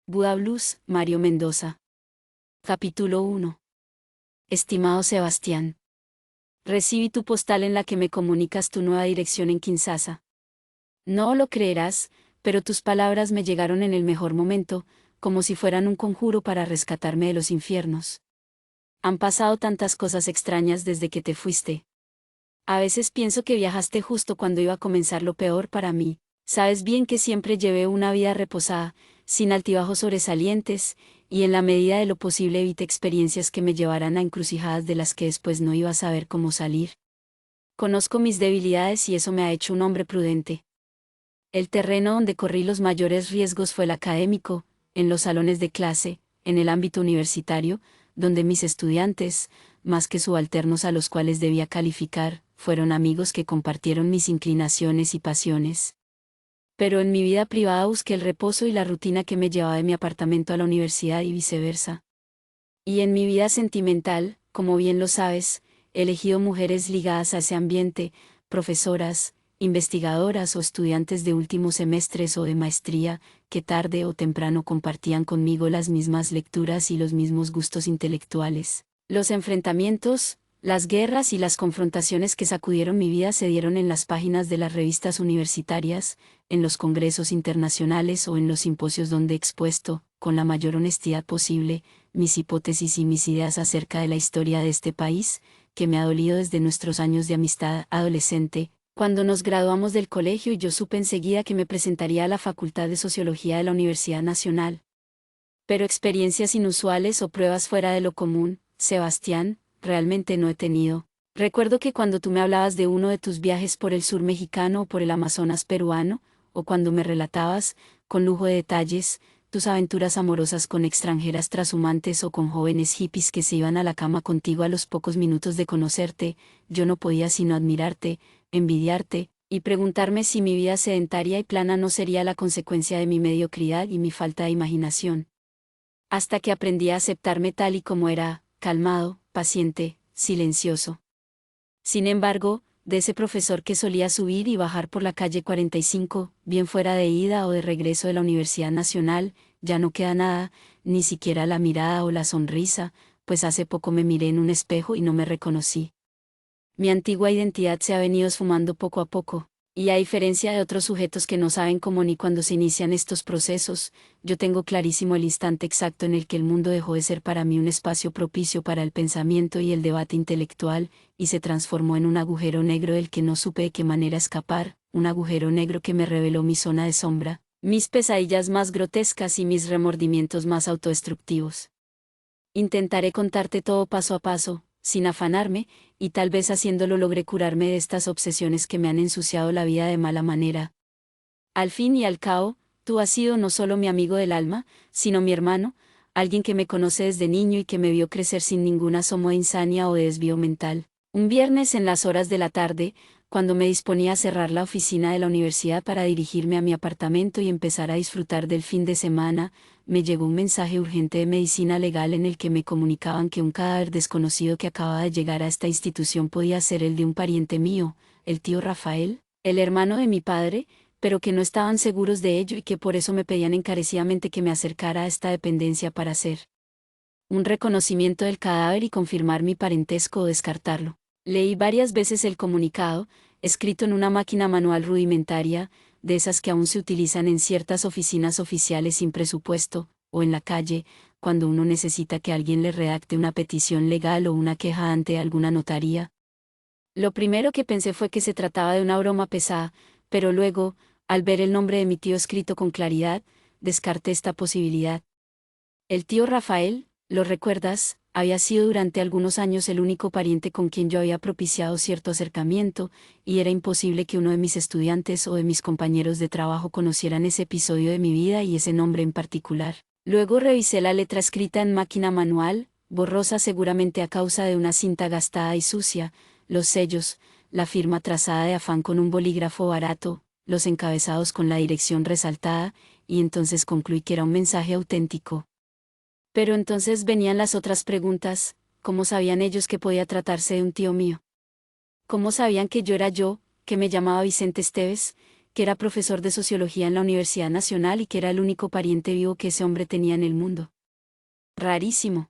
Buda Blues, Mario Mendoza. Capítulo 1. Estimado Sebastián. Recibí tu postal en la que me comunicas tu nueva dirección en Kinshasa. No lo creerás, pero tus palabras me llegaron en el mejor momento, como si fueran un conjuro para rescatarme de los infiernos. Han pasado tantas cosas extrañas desde que te fuiste. A veces pienso que viajaste justo cuando iba a comenzar lo peor para mí. Sabes bien que siempre llevé una vida reposada, sin altibajos sobresalientes, y en la medida de lo posible evité experiencias que me llevaran a encrucijadas de las que después no iba a saber cómo salir. Conozco mis debilidades y eso me ha hecho un hombre prudente. El terreno donde corrí los mayores riesgos fue el académico, en los salones de clase, en el ámbito universitario, donde mis estudiantes, más que subalternos a los cuales debía calificar, fueron amigos que compartieron mis inclinaciones y pasiones. Pero en mi vida privada busqué el reposo y la rutina que me llevaba de mi apartamento a la universidad y viceversa. Y en mi vida sentimental, como bien lo sabes, he elegido mujeres ligadas a ese ambiente, profesoras, investigadoras o estudiantes de últimos semestres o de maestría, que tarde o temprano compartían conmigo las mismas lecturas y los mismos gustos intelectuales. Los enfrentamientos, las guerras y las confrontaciones que sacudieron mi vida se dieron en las páginas de las revistas universitarias, en los congresos internacionales o en los simposios donde he expuesto, con la mayor honestidad posible, mis hipótesis y mis ideas acerca de la historia de este país, que me ha dolido desde nuestros años de amistad adolescente, cuando nos graduamos del colegio y yo supe enseguida que me presentaría a la Facultad de Sociología de la Universidad Nacional. Pero experiencias inusuales o pruebas fuera de lo común, Sebastián, realmente no he tenido. Recuerdo que cuando tú me hablabas de uno de tus viajes por el sur mexicano o por el Amazonas peruano, o cuando me relatabas, con lujo de detalles, tus aventuras amorosas con extranjeras trashumantes o con jóvenes hippies que se iban a la cama contigo a los pocos minutos de conocerte, yo no podía sino admirarte, envidiarte, y preguntarme si mi vida sedentaria y plana no sería la consecuencia de mi mediocridad y mi falta de imaginación. Hasta que aprendí a aceptarme tal y como era, calmado, paciente, silencioso. Sin embargo, de ese profesor que solía subir y bajar por la calle 45, bien fuera de ida o de regreso de la Universidad Nacional, ya no queda nada, ni siquiera la mirada o la sonrisa, pues hace poco me miré en un espejo y no me reconocí. Mi antigua identidad se ha venido esfumando poco a poco, y a diferencia de otros sujetos que no saben cómo ni cuándo se inician estos procesos, yo tengo clarísimo el instante exacto en el que el mundo dejó de ser para mí un espacio propicio para el pensamiento y el debate intelectual, y se transformó en un agujero negro del que no supe de qué manera escapar, un agujero negro que me reveló mi zona de sombra, mis pesadillas más grotescas y mis remordimientos más autodestructivos. Intentaré contarte todo paso a paso, sin afanarme, y tal vez haciéndolo logré curarme de estas obsesiones que me han ensuciado la vida de mala manera. Al fin y al cabo, tú has sido no solo mi amigo del alma, sino mi hermano, alguien que me conoce desde niño y que me vio crecer sin ningún asomo de insania o de desvío mental. Un viernes en las horas de la tarde, cuando me disponía a cerrar la oficina de la universidad para dirigirme a mi apartamento y empezar a disfrutar del fin de semana, me llegó un mensaje urgente de medicina legal en el que me comunicaban que un cadáver desconocido que acababa de llegar a esta institución podía ser el de un pariente mío, el tío Rafael, el hermano de mi padre, pero que no estaban seguros de ello y que por eso me pedían encarecidamente que me acercara a esta dependencia para hacer un reconocimiento del cadáver y confirmar mi parentesco o descartarlo. Leí varias veces el comunicado, escrito en una máquina manual rudimentaria, de esas que aún se utilizan en ciertas oficinas oficiales sin presupuesto, o en la calle, cuando uno necesita que alguien le redacte una petición legal o una queja ante alguna notaría. Lo primero que pensé fue que se trataba de una broma pesada, pero luego, al ver el nombre de mi tío escrito con claridad, descarté esta posibilidad. El tío Rafael, ¿lo recuerdas?, había sido durante algunos años el único pariente con quien yo había propiciado cierto acercamiento, y era imposible que uno de mis estudiantes o de mis compañeros de trabajo conocieran ese episodio de mi vida y ese nombre en particular. Luego revisé la letra escrita en máquina manual, borrosa seguramente a causa de una cinta gastada y sucia, los sellos, la firma trazada de afán con un bolígrafo barato, los encabezados con la dirección resaltada, y entonces concluí que era un mensaje auténtico. Pero entonces venían las otras preguntas: ¿cómo sabían ellos que podía tratarse de un tío mío? ¿Cómo sabían que yo era yo, que me llamaba Vicente Esteves, que era profesor de sociología en la Universidad Nacional y que era el único pariente vivo que ese hombre tenía en el mundo. Rarísimo.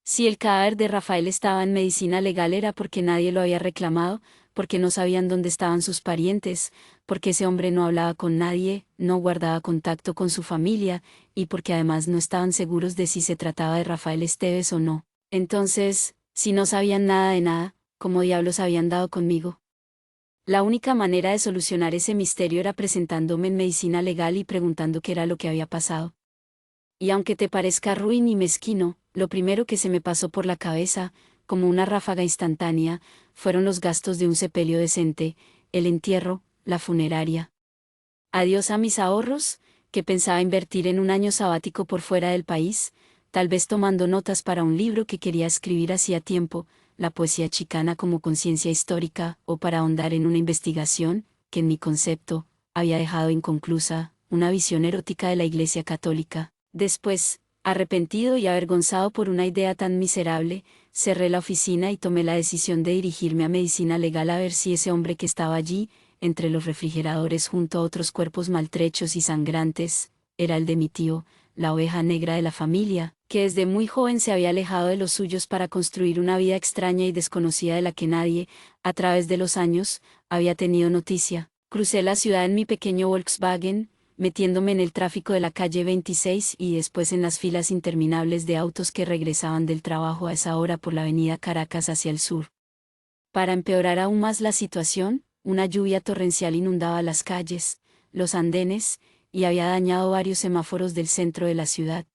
Si el cadáver de Rafael estaba en medicina legal era porque nadie lo había reclamado, porque no sabían dónde estaban sus parientes, porque ese hombre no hablaba con nadie, no guardaba contacto con su familia, y porque además no estaban seguros de si se trataba de Rafael Esteves o no. Entonces, si no sabían nada de nada, ¿cómo diablos habían dado conmigo? La única manera de solucionar ese misterio era presentándome en medicina legal y preguntando qué era lo que había pasado. Y aunque te parezca ruin y mezquino, lo primero que se me pasó por la cabeza, como una ráfaga instantánea, fueron los gastos de un sepelio decente, el entierro, la funeraria. Adiós a mis ahorros, que pensaba invertir en un año sabático por fuera del país, tal vez tomando notas para un libro que quería escribir hacía tiempo, la poesía chicana como conciencia histórica, o para ahondar en una investigación, que en mi concepto, había dejado inconclusa, una visión erótica de la Iglesia Católica. Después, arrepentido y avergonzado por una idea tan miserable, cerré la oficina y tomé la decisión de dirigirme a medicina legal a ver si ese hombre que estaba allí, entre los refrigeradores junto a otros cuerpos maltrechos y sangrantes, era el de mi tío, la oveja negra de la familia, que desde muy joven se había alejado de los suyos para construir una vida extraña y desconocida de la que nadie, a través de los años, había tenido noticia. Crucé la ciudad en mi pequeño Volkswagen, metiéndome en el tráfico de la calle 26 y después en las filas interminables de autos que regresaban del trabajo a esa hora por la avenida Caracas hacia el sur. Para empeorar aún más la situación, una lluvia torrencial inundaba las calles, los andenes, y había dañado varios semáforos del centro de la ciudad.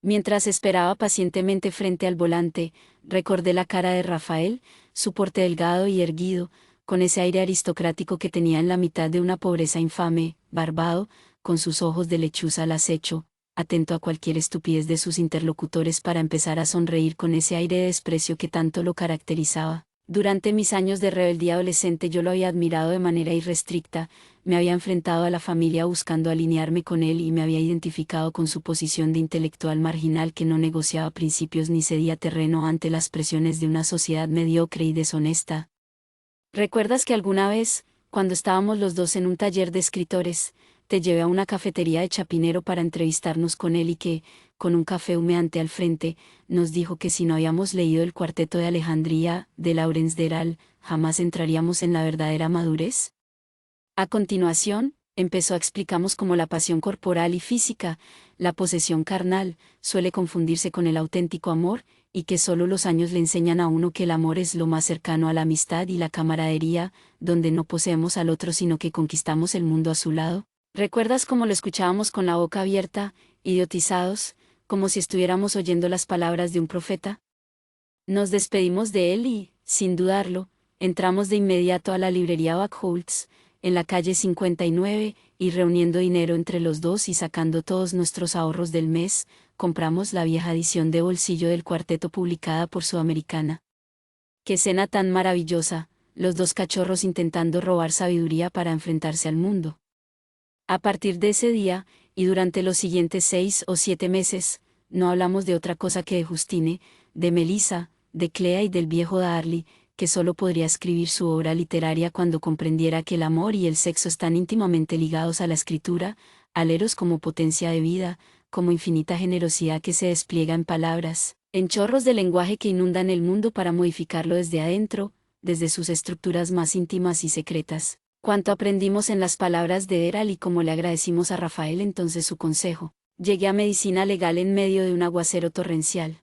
Mientras esperaba pacientemente frente al volante, recordé la cara de Rafael, su porte delgado y erguido, con ese aire aristocrático que tenía en la mitad de una pobreza infame, barbado, con sus ojos de lechuza al acecho, atento a cualquier estupidez de sus interlocutores para empezar a sonreír con ese aire de desprecio que tanto lo caracterizaba. Durante mis años de rebeldía adolescente yo lo había admirado de manera irrestricta, me había enfrentado a la familia buscando alinearme con él y me había identificado con su posición de intelectual marginal que no negociaba principios ni cedía terreno ante las presiones de una sociedad mediocre y deshonesta. ¿Recuerdas que alguna vez, cuando estábamos los dos en un taller de escritores, te llevé a una cafetería de Chapinero para entrevistarnos con él y que, con un café humeante al frente, nos dijo que si no habíamos leído el Cuarteto de Alejandría, de Laurence Deral, jamás entraríamos en la verdadera madurez? A continuación, empezó a explicarnos cómo la pasión corporal y física, la posesión carnal, suele confundirse con el auténtico amor, y que solo los años le enseñan a uno que el amor es lo más cercano a la amistad y la camaradería, donde no poseemos al otro sino que conquistamos el mundo a su lado. ¿Recuerdas cómo lo escuchábamos con la boca abierta, idiotizados, como si estuviéramos oyendo las palabras de un profeta? Nos despedimos de él y, sin dudarlo, entramos de inmediato a la librería Backholz, en la calle 59, y reuniendo dinero entre los dos y sacando todos nuestros ahorros del mes, compramos la vieja edición de bolsillo del cuarteto publicada por Sudamericana. ¡Qué escena tan maravillosa! Los dos cachorros intentando robar sabiduría para enfrentarse al mundo. A partir de ese día, y durante los siguientes 6 o 7 meses, no hablamos de otra cosa que de Justine, de Melissa, de Clea y del viejo Darly, que solo podría escribir su obra literaria cuando comprendiera que el amor y el sexo están íntimamente ligados a la escritura, al eros como potencia de vida, como infinita generosidad que se despliega en palabras, en chorros de lenguaje que inundan el mundo para modificarlo desde adentro, desde sus estructuras más íntimas y secretas. Cuánto aprendimos en las palabras de Deral y cómo le agradecimos a Rafael entonces su consejo. Llegué a medicina legal en medio de un aguacero torrencial.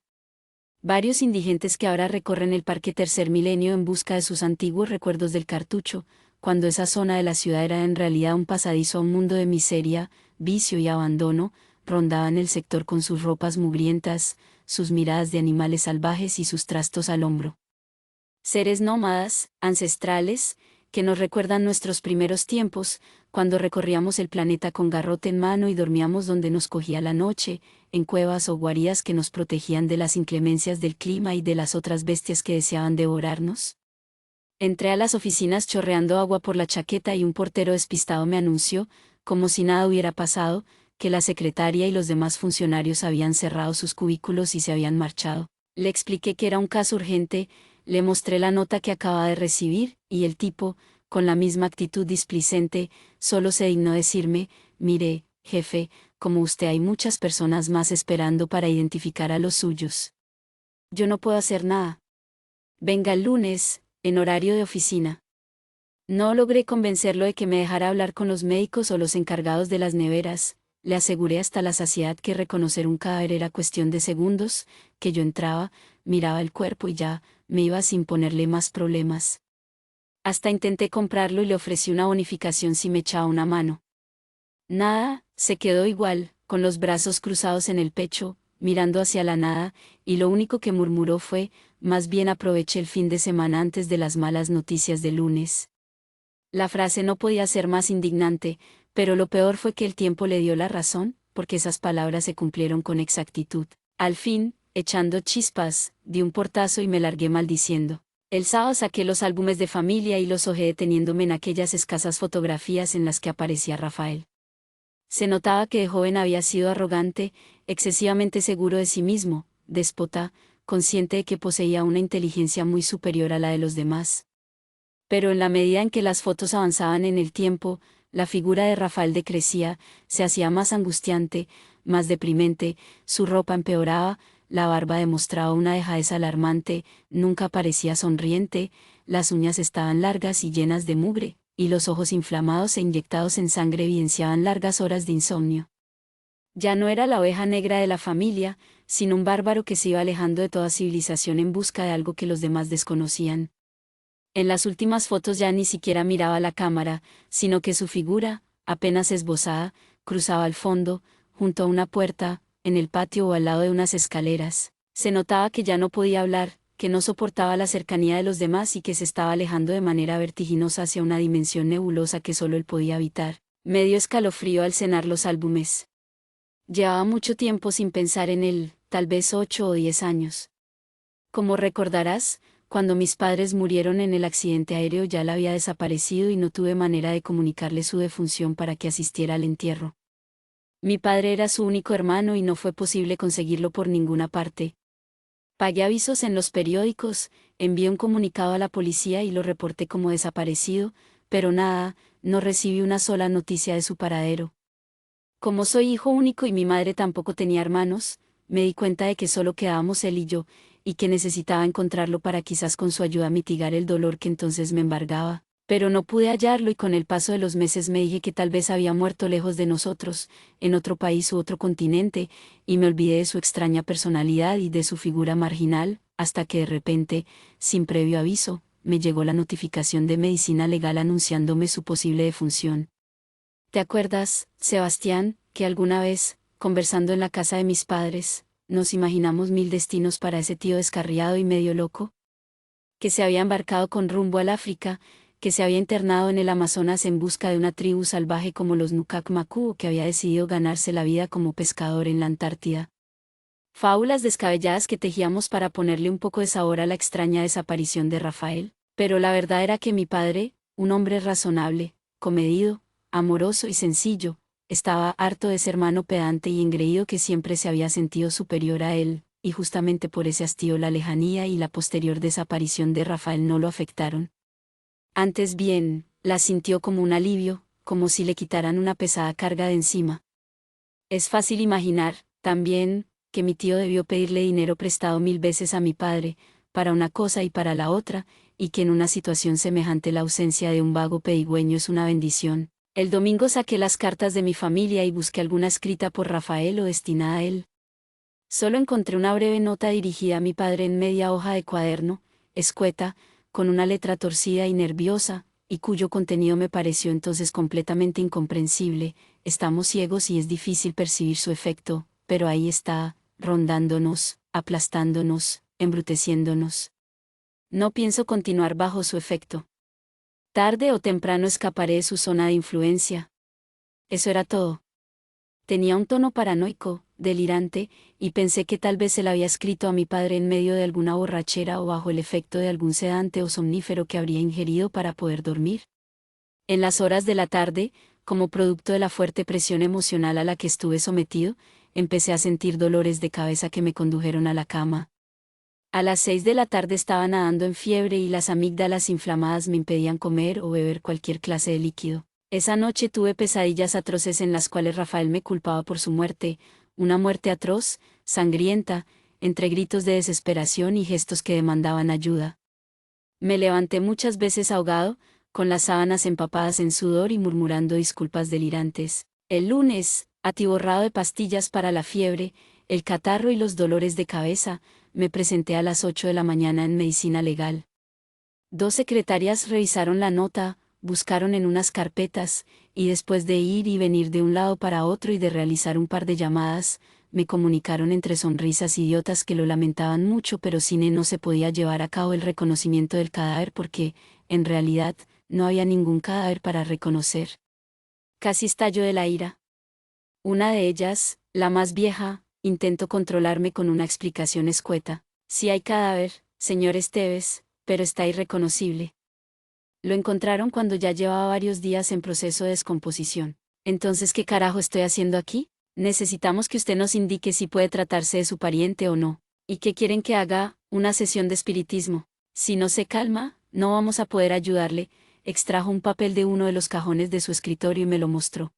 Varios indigentes que ahora recorren el Parque Tercer Milenio en busca de sus antiguos recuerdos del cartucho, cuando esa zona de la ciudad era en realidad un pasadizo a un mundo de miseria, vicio y abandono, rondaban el sector con sus ropas mugrientas, sus miradas de animales salvajes y sus trastos al hombro. Seres nómadas, ancestrales, que nos recuerdan nuestros primeros tiempos, cuando recorríamos el planeta con garrote en mano y dormíamos donde nos cogía la noche, en cuevas o guaridas que nos protegían de las inclemencias del clima y de las otras bestias que deseaban devorarnos. Entré a las oficinas chorreando agua por la chaqueta y un portero despistado me anunció, como si nada hubiera pasado, que la secretaria y los demás funcionarios habían cerrado sus cubículos y se habían marchado. Le expliqué que era un caso urgente, le mostré la nota que acababa de recibir, y el tipo, con la misma actitud displicente, solo se dignó decirme: mire, jefe, como usted hay muchas personas más esperando para identificar a los suyos. Yo no puedo hacer nada. Venga el lunes, en horario de oficina. No logré convencerlo de que me dejara hablar con los médicos o los encargados de las neveras. Le aseguré hasta la saciedad que reconocer un cadáver era cuestión de segundos, que yo entraba, miraba el cuerpo y ya, me iba sin ponerle más problemas. Hasta intenté comprarlo y le ofrecí una bonificación si me echaba una mano. Nada, se quedó igual, con los brazos cruzados en el pecho, mirando hacia la nada, y lo único que murmuró fue: más bien aproveché el fin de semana antes de las malas noticias del lunes. La frase no podía ser más indignante, pero lo peor fue que el tiempo le dio la razón, porque esas palabras se cumplieron con exactitud. Al fin, echando chispas, di un portazo y me largué maldiciendo. El sábado saqué los álbumes de familia y los hojeé deteniéndome en aquellas escasas fotografías en las que aparecía Rafael. Se notaba que de joven había sido arrogante, excesivamente seguro de sí mismo, déspota, consciente de que poseía una inteligencia muy superior a la de los demás. Pero en la medida en que las fotos avanzaban en el tiempo, la figura de Rafael decrecía, se hacía más angustiante, más deprimente, su ropa empeoraba, la barba demostraba una dejadez alarmante, nunca parecía sonriente, las uñas estaban largas y llenas de mugre, y los ojos inflamados e inyectados en sangre evidenciaban largas horas de insomnio. Ya no era la oveja negra de la familia, sino un bárbaro que se iba alejando de toda civilización en busca de algo que los demás desconocían. En las últimas fotos ya ni siquiera miraba la cámara, sino que su figura, apenas esbozada, cruzaba el fondo, junto a una puerta, en el patio o al lado de unas escaleras. Se notaba que ya no podía hablar, que no soportaba la cercanía de los demás y que se estaba alejando de manera vertiginosa hacia una dimensión nebulosa que solo él podía habitar. Me dio escalofrío al cenar los álbumes. Llevaba mucho tiempo sin pensar en él, tal vez 8 o 10 años. Como recordarás, cuando mis padres murieron en el accidente aéreo ya él había desaparecido y no tuve manera de comunicarle su defunción para que asistiera al entierro. Mi padre era su único hermano y no fue posible conseguirlo por ninguna parte. Pagué avisos en los periódicos, envié un comunicado a la policía y lo reporté como desaparecido, pero nada, no recibí una sola noticia de su paradero. Como soy hijo único y mi madre tampoco tenía hermanos, me di cuenta de que solo quedábamos él y yo, y que necesitaba encontrarlo para quizás con su ayuda mitigar el dolor que entonces me embargaba, pero no pude hallarlo y con el paso de los meses me dije que tal vez había muerto lejos de nosotros, en otro país u otro continente, y me olvidé de su extraña personalidad y de su figura marginal, hasta que de repente, sin previo aviso, me llegó la notificación de Medicina Legal anunciándome su posible defunción. ¿Te acuerdas, Sebastián, que alguna vez, conversando en la casa de mis padres, nos imaginamos mil destinos para ese tío descarriado y medio loco? Que se había embarcado con rumbo al África, que se había internado en el Amazonas en busca de una tribu salvaje como los Nukak-Maku o que había decidido ganarse la vida como pescador en la Antártida. Fábulas descabelladas que tejíamos para ponerle un poco de sabor a la extraña desaparición de Rafael, pero la verdad era que mi padre, un hombre razonable, comedido, amoroso y sencillo, estaba harto de ese hermano pedante y engreído que siempre se había sentido superior a él, y justamente por ese hastío la lejanía y la posterior desaparición de Rafael no lo afectaron. Antes bien, la sintió como un alivio, como si le quitaran una pesada carga de encima. Es fácil imaginar, también, que mi tío debió pedirle dinero prestado 1000 veces a mi padre, para una cosa y para la otra, y que en una situación semejante la ausencia de un vago pedigüeño es una bendición. El domingo saqué las cartas de mi familia y busqué alguna escrita por Rafael o destinada a él. Solo encontré una breve nota dirigida a mi padre en media hoja de cuaderno, escueta, con una letra torcida y nerviosa, y cuyo contenido me pareció entonces completamente incomprensible. Estamos ciegos y es difícil percibir su efecto, pero ahí está, rondándonos, aplastándonos, embruteciéndonos. No pienso continuar bajo su efecto. Tarde o temprano escaparé de su zona de influencia. Eso era todo. Tenía un tono paranoico, delirante, y pensé que tal vez se la había escrito a mi padre en medio de alguna borrachera o bajo el efecto de algún sedante o somnífero que habría ingerido para poder dormir. En las horas de la tarde, como producto de la fuerte presión emocional a la que estuve sometido, empecé a sentir dolores de cabeza que me condujeron a la cama. A las 6 de la tarde estaba nadando en fiebre y las amígdalas inflamadas me impedían comer o beber cualquier clase de líquido. Esa noche tuve pesadillas atroces en las cuales Rafael me culpaba por su muerte, una muerte atroz, sangrienta, entre gritos de desesperación y gestos que demandaban ayuda. Me levanté muchas veces ahogado, con las sábanas empapadas en sudor y murmurando disculpas delirantes. El lunes, atiborrado de pastillas para la fiebre, el catarro y los dolores de cabeza, me presenté a las 8 de la mañana en medicina legal. 2 secretarias revisaron la nota, buscaron en unas carpetas, y después de ir y venir de un lado para otro y de realizar un par de llamadas, me comunicaron entre sonrisas idiotas que lo lamentaban mucho, pero sin no se podía llevar a cabo el reconocimiento del cadáver porque, en realidad, no había ningún cadáver para reconocer. Casi estallo de la ira. Una de ellas, la más vieja, intentó controlarme con una explicación escueta. Sí hay cadáver, señor Esteves, pero está irreconocible. Lo encontraron cuando ya llevaba varios días en proceso de descomposición. Entonces, ¿qué carajo estoy haciendo aquí? Necesitamos que usted nos indique si puede tratarse de su pariente o no. ¿Y qué quieren que haga? Una sesión de espiritismo. Si no se calma, no vamos a poder ayudarle. Extrajo un papel de uno de los cajones de su escritorio y me lo mostró.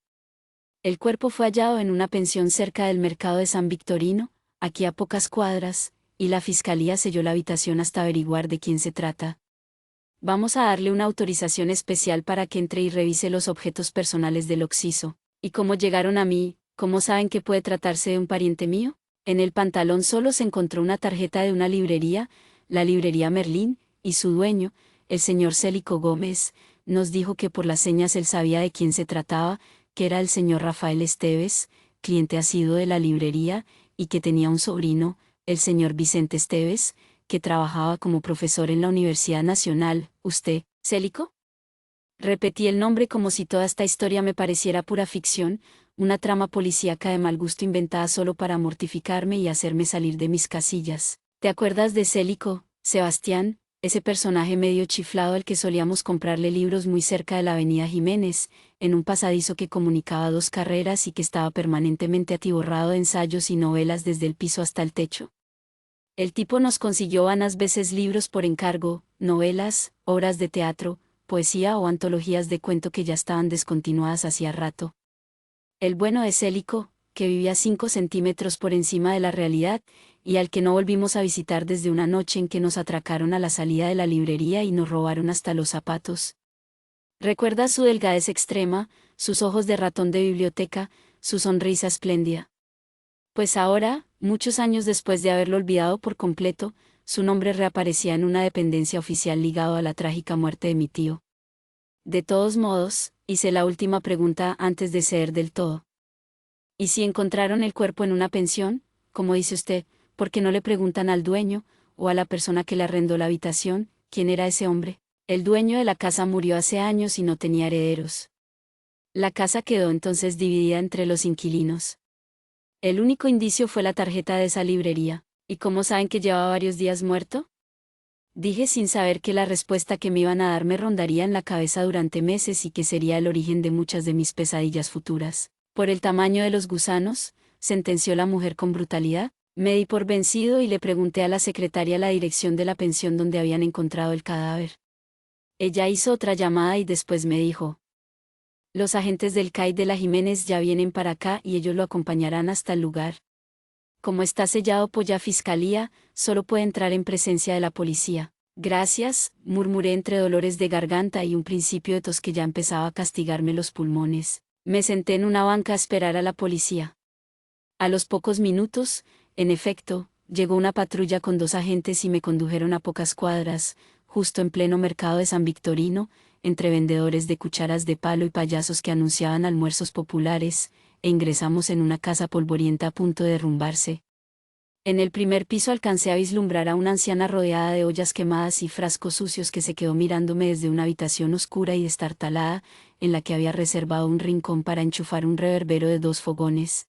El cuerpo fue hallado en una pensión cerca del mercado de San Victorino, aquí a pocas cuadras, y la fiscalía selló la habitación hasta averiguar de quién se trata. Vamos a darle una autorización especial para que entre y revise los objetos personales del occiso. ¿Y cómo llegaron a mí? ¿Cómo saben que puede tratarse de un pariente mío? En el pantalón solo se encontró una tarjeta de una librería, la librería Merlín, y su dueño, el señor Célico Gómez, nos dijo que por las señas él sabía de quién se trataba, que era el señor Rafael Esteves, cliente asiduo de la librería, y que tenía un sobrino, el señor Vicente Esteves, que trabajaba como profesor en la Universidad Nacional. ¿Usted, Célico? Repetí el nombre como si toda esta historia me pareciera pura ficción, una trama policíaca de mal gusto inventada solo para mortificarme y hacerme salir de mis casillas. ¿Te acuerdas de Célico, Sebastián, ese personaje medio chiflado al que solíamos comprarle libros muy cerca de la avenida Jiménez, en un pasadizo que comunicaba 2 carreras y que estaba permanentemente atiborrado de ensayos y novelas desde el piso hasta el techo? El tipo nos consiguió vanas veces libros por encargo, novelas, obras de teatro, poesía o antologías de cuento que ya estaban descontinuadas hacía rato. El bueno de Célico, que vivía 5 centímetros por encima de la realidad, y al que no volvimos a visitar desde una noche en que nos atracaron a la salida de la librería y nos robaron hasta los zapatos. Recuerda su delgadez extrema, sus ojos de ratón de biblioteca, su sonrisa espléndida. Pues ahora, muchos años después de haberlo olvidado por completo, su nombre reaparecía en una dependencia oficial ligado a la trágica muerte de mi tío. De todos modos, hice la última pregunta antes de ceder del todo. ¿Y si encontraron el cuerpo en una pensión, como dice usted, por qué no le preguntan al dueño, o a la persona que le arrendó la habitación, quién era ese hombre? El dueño de la casa murió hace años y no tenía herederos. La casa quedó entonces dividida entre los inquilinos. El único indicio fue la tarjeta de esa librería. ¿Y cómo saben que llevaba varios días muerto? Dije sin saber que la respuesta que me iban a dar me rondaría en la cabeza durante meses y que sería el origen de muchas de mis pesadillas futuras. Por el tamaño de los gusanos, sentenció la mujer con brutalidad. Me di por vencido y le pregunté a la secretaria la dirección de la pensión donde habían encontrado el cadáver. Ella hizo otra llamada y después me dijo: los agentes del CAI de la Jiménez ya vienen para acá y ellos lo acompañarán hasta el lugar. Como está sellado por la fiscalía, solo puede entrar en presencia de la policía. Gracias, murmuré entre dolores de garganta y un principio de tos que ya empezaba a castigarme los pulmones. Me senté en una banca a esperar a la policía. A los pocos minutos, en efecto, llegó una patrulla con 2 agentes y me condujeron a pocas cuadras, justo en pleno mercado de San Victorino, entre vendedores de cucharas de palo y payasos que anunciaban almuerzos populares, e ingresamos en una casa polvorienta a punto de derrumbarse. En el primer piso alcancé a vislumbrar a una anciana rodeada de ollas quemadas y frascos sucios que se quedó mirándome desde una habitación oscura y destartalada, en la que había reservado un rincón para enchufar un reverbero de 2 fogones.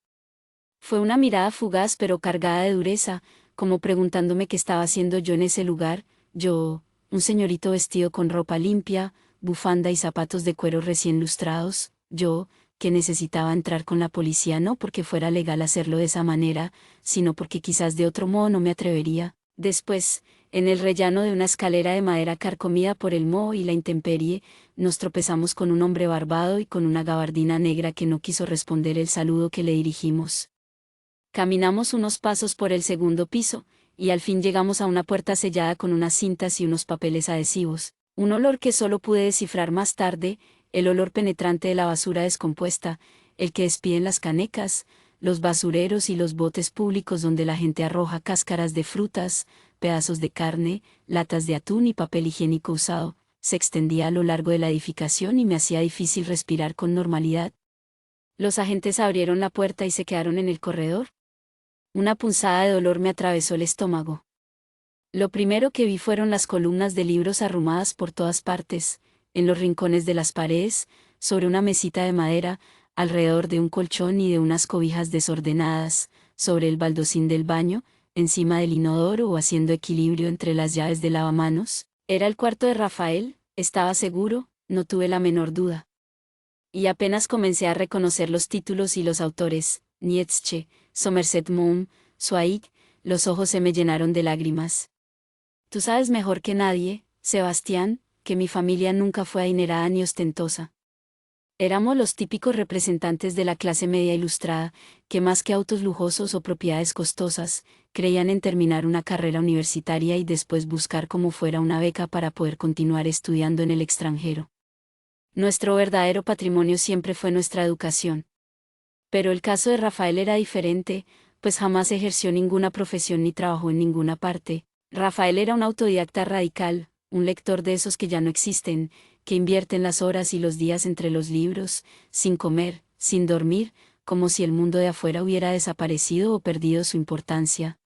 Fue una mirada fugaz pero cargada de dureza, como preguntándome qué estaba haciendo yo en ese lugar, yo, un señorito vestido con ropa limpia, bufanda y zapatos de cuero recién lustrados, yo, que necesitaba entrar con la policía no porque fuera legal hacerlo de esa manera, sino porque quizás de otro modo no me atrevería. Después, en el rellano de una escalera de madera carcomida por el moho y la intemperie, nos tropezamos con un hombre barbado y con una gabardina negra que no quiso responder el saludo que le dirigimos. Caminamos unos pasos por el segundo piso, y al fin llegamos a una puerta sellada con unas cintas y unos papeles adhesivos, un olor que solo pude descifrar más tarde, el olor penetrante de la basura descompuesta, el que despiden las canecas, los basureros y los botes públicos donde la gente arroja cáscaras de frutas, pedazos de carne, latas de atún y papel higiénico usado, se extendía a lo largo de la edificación y me hacía difícil respirar con normalidad. Los agentes abrieron la puerta y se quedaron en el corredor. Una punzada de dolor me atravesó el estómago. Lo primero que vi fueron las columnas de libros arrumadas por todas partes, en los rincones de las paredes, sobre una mesita de madera, alrededor de un colchón y de unas cobijas desordenadas, sobre el baldosín del baño, encima del inodoro o haciendo equilibrio entre las llaves de lavamanos. Era el cuarto de Rafael, estaba seguro, no tuve la menor duda. Y apenas comencé a reconocer los títulos y los autores, Nietzsche, Somerset Maugham, Zweig, los ojos se me llenaron de lágrimas. Tú sabes mejor que nadie, Sebastián, que mi familia nunca fue adinerada ni ostentosa. Éramos los típicos representantes de la clase media ilustrada, que más que autos lujosos o propiedades costosas, creían en terminar una carrera universitaria y después buscar como fuera una beca para poder continuar estudiando en el extranjero. Nuestro verdadero patrimonio siempre fue nuestra educación. Pero el caso de Rafael era diferente, pues jamás ejerció ninguna profesión ni trabajó en ninguna parte. Rafael era un autodidacta radical, un lector de esos que ya no existen, que invierten las horas y los días entre los libros, sin comer, sin dormir, como si el mundo de afuera hubiera desaparecido o perdido su importancia.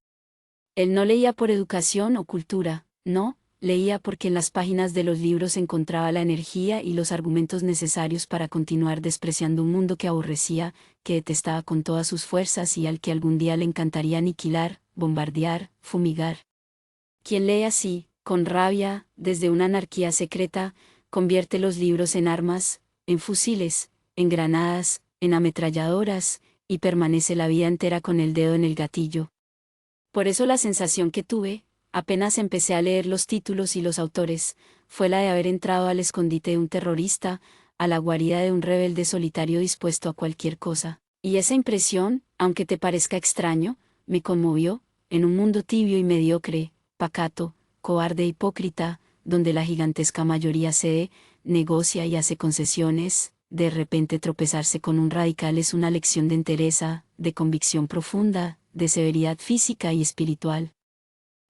Él no leía por educación o cultura, no, leía porque en las páginas de los libros encontraba la energía y los argumentos necesarios para continuar despreciando un mundo que aborrecía, que detestaba con todas sus fuerzas y al que algún día le encantaría aniquilar, bombardear, fumigar. Quien lee así, con rabia, desde una anarquía secreta, convierte los libros en armas, en fusiles, en granadas, en ametralladoras, y permanece la vida entera con el dedo en el gatillo. Por eso la sensación que tuve, apenas empecé a leer los títulos y los autores, fue la de haber entrado al escondite de un terrorista, a la guarida de un rebelde solitario dispuesto a cualquier cosa. Y esa impresión, aunque te parezca extraño, me conmovió, en un mundo tibio y mediocre, pacato, cobarde e hipócrita, donde la gigantesca mayoría cede, negocia y hace concesiones, de repente tropezarse con un radical es una lección de entereza, de convicción profunda, de severidad física y espiritual.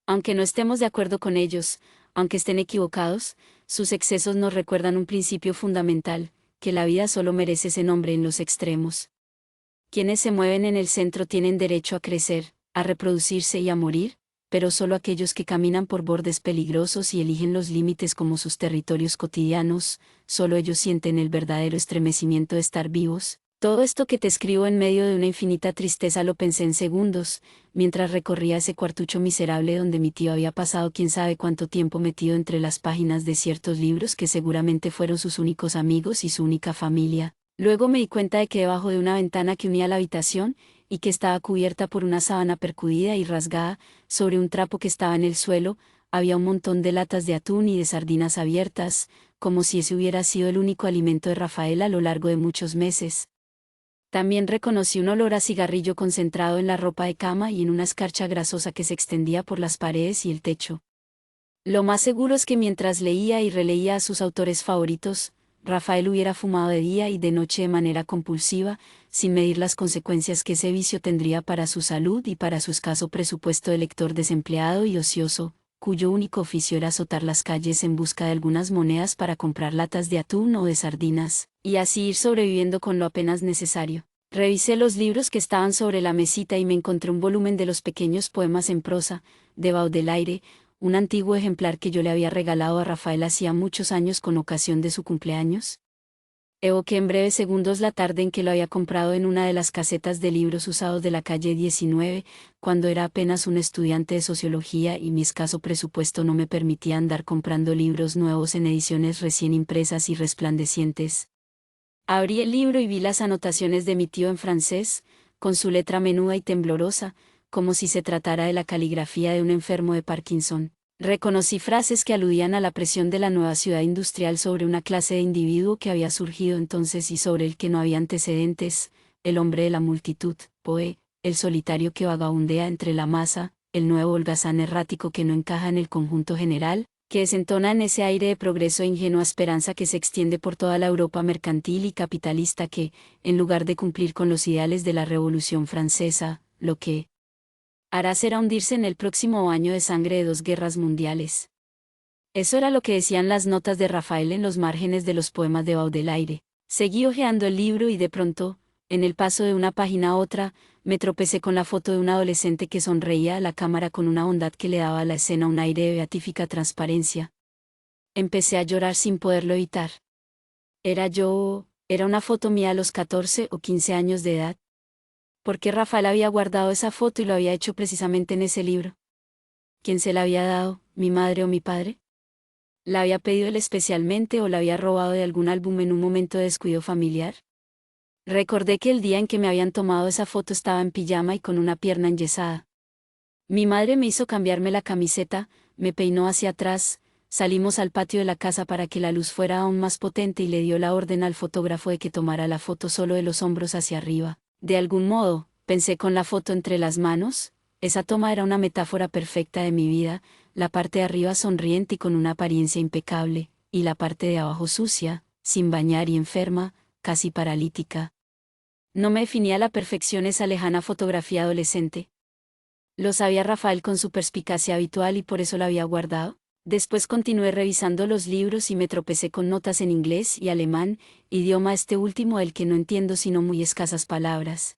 Aunque no estemos de acuerdo con ellos, aunque estén equivocados, sus excesos nos recuerdan un principio fundamental, que la vida solo merece ese nombre en los extremos. Quienes se mueven en el centro tienen derecho a crecer, a reproducirse y a morir, pero solo aquellos que caminan por bordes peligrosos y eligen los límites como sus territorios cotidianos, solo ellos sienten el verdadero estremecimiento de estar vivos. Todo esto que te escribo en medio de una infinita tristeza lo pensé en segundos, mientras recorría ese cuartucho miserable donde mi tío había pasado quién sabe cuánto tiempo metido entre las páginas de ciertos libros que seguramente fueron sus únicos amigos y su única familia. Luego me di cuenta de que debajo de una ventana que unía la habitación, y que estaba cubierta por una sábana percudida y rasgada, sobre un trapo que estaba en el suelo, había un montón de latas de atún y de sardinas abiertas, como si ese hubiera sido el único alimento de Rafael a lo largo de muchos meses. También reconocí un olor a cigarrillo concentrado en la ropa de cama y en una escarcha grasosa que se extendía por las paredes y el techo. Lo más seguro es que mientras leía y releía a sus autores favoritos, Rafael hubiera fumado de día y de noche de manera compulsiva, sin medir las consecuencias que ese vicio tendría para su salud y para su escaso presupuesto de lector desempleado y ocioso, cuyo único oficio era azotar las calles en busca de algunas monedas para comprar latas de atún o de sardinas, y así ir sobreviviendo con lo apenas necesario. Revisé los libros que estaban sobre la mesita y me encontré un volumen de los pequeños poemas en prosa, de Baudelaire, un antiguo ejemplar que yo le había regalado a Rafael hacía muchos años con ocasión de su cumpleaños. Evoqué en breves segundos la tarde en que lo había comprado en una de las casetas de libros usados de la calle 19, cuando era apenas un estudiante de sociología y mi escaso presupuesto no me permitía andar comprando libros nuevos en ediciones recién impresas y resplandecientes. Abrí el libro y vi las anotaciones de mi tío en francés, con su letra menuda y temblorosa, como si se tratara de la caligrafía de un enfermo de Parkinson. Reconocí frases que aludían a la presión de la nueva ciudad industrial sobre una clase de individuo que había surgido entonces y sobre el que no había antecedentes, el hombre de la multitud, Poe, el solitario que vagabundea entre la masa, el nuevo holgazán errático que no encaja en el conjunto general, que desentona en ese aire de progreso e ingenua esperanza que se extiende por toda la Europa mercantil y capitalista que, en lugar de cumplir con los ideales de la Revolución Francesa, lo que hará será hundirse en el próximo baño de sangre de 2 guerras mundiales. Eso era lo que decían las notas de Rafael en los márgenes de los poemas de Baudelaire. Seguí hojeando el libro y de pronto, en el paso de una página a otra, me tropecé con la foto de un adolescente que sonreía a la cámara con una bondad que le daba a la escena un aire de beatífica transparencia. Empecé a llorar sin poderlo evitar. Era una foto mía a los 14 o 15 años de edad. ¿Por qué Rafael había guardado esa foto y lo había hecho precisamente en ese libro? ¿Quién se la había dado, mi madre o mi padre? ¿La había pedido él especialmente o la había robado de algún álbum en un momento de descuido familiar? Recordé que el día en que me habían tomado esa foto estaba en pijama y con una pierna enyesada. Mi madre me hizo cambiarme la camiseta, me peinó hacia atrás, salimos al patio de la casa para que la luz fuera aún más potente y le dio la orden al fotógrafo de que tomara la foto solo de los hombros hacia arriba. De algún modo, pensé con la foto entre las manos, esa toma era una metáfora perfecta de mi vida, la parte de arriba sonriente y con una apariencia impecable, y la parte de abajo sucia, sin bañar y enferma, casi paralítica. ¿No me definía a la perfección esa lejana fotografía adolescente? Lo sabía Rafael con su perspicacia habitual y por eso la había guardado. Después continué revisando los libros y me tropecé con notas en inglés y alemán, idioma este último del que no entiendo sino muy escasas palabras.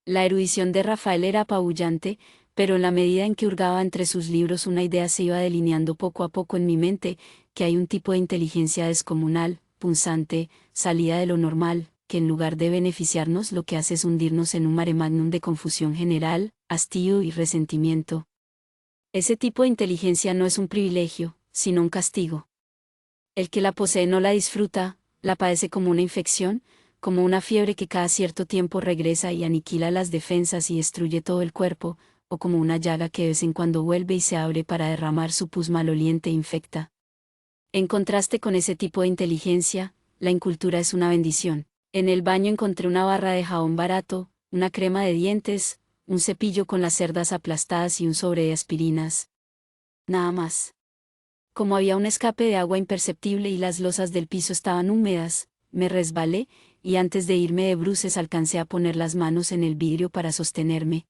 La erudición de Rafael era apabullante, pero en la medida en que hurgaba entre sus libros una idea se iba delineando poco a poco en mi mente, que hay un tipo de inteligencia descomunal, punzante, salida de lo normal, que en lugar de beneficiarnos lo que hace es hundirnos en un mare magnum de confusión general, hastío y resentimiento. Ese tipo de inteligencia no es un privilegio, sino un castigo. El que la posee no la disfruta, la padece como una infección, como una fiebre que cada cierto tiempo regresa y aniquila las defensas y destruye todo el cuerpo, o como una llaga que de vez en cuando vuelve y se abre para derramar su pus maloliente e infecta. En contraste con ese tipo de inteligencia, la incultura es una bendición. En el baño encontré una barra de jabón barato, una crema de dientes, un cepillo con las cerdas aplastadas y un sobre de aspirinas. Nada más. Como había un escape de agua imperceptible y las losas del piso estaban húmedas, me resbalé, y antes de irme de bruces alcancé a poner las manos en el vidrio para sostenerme.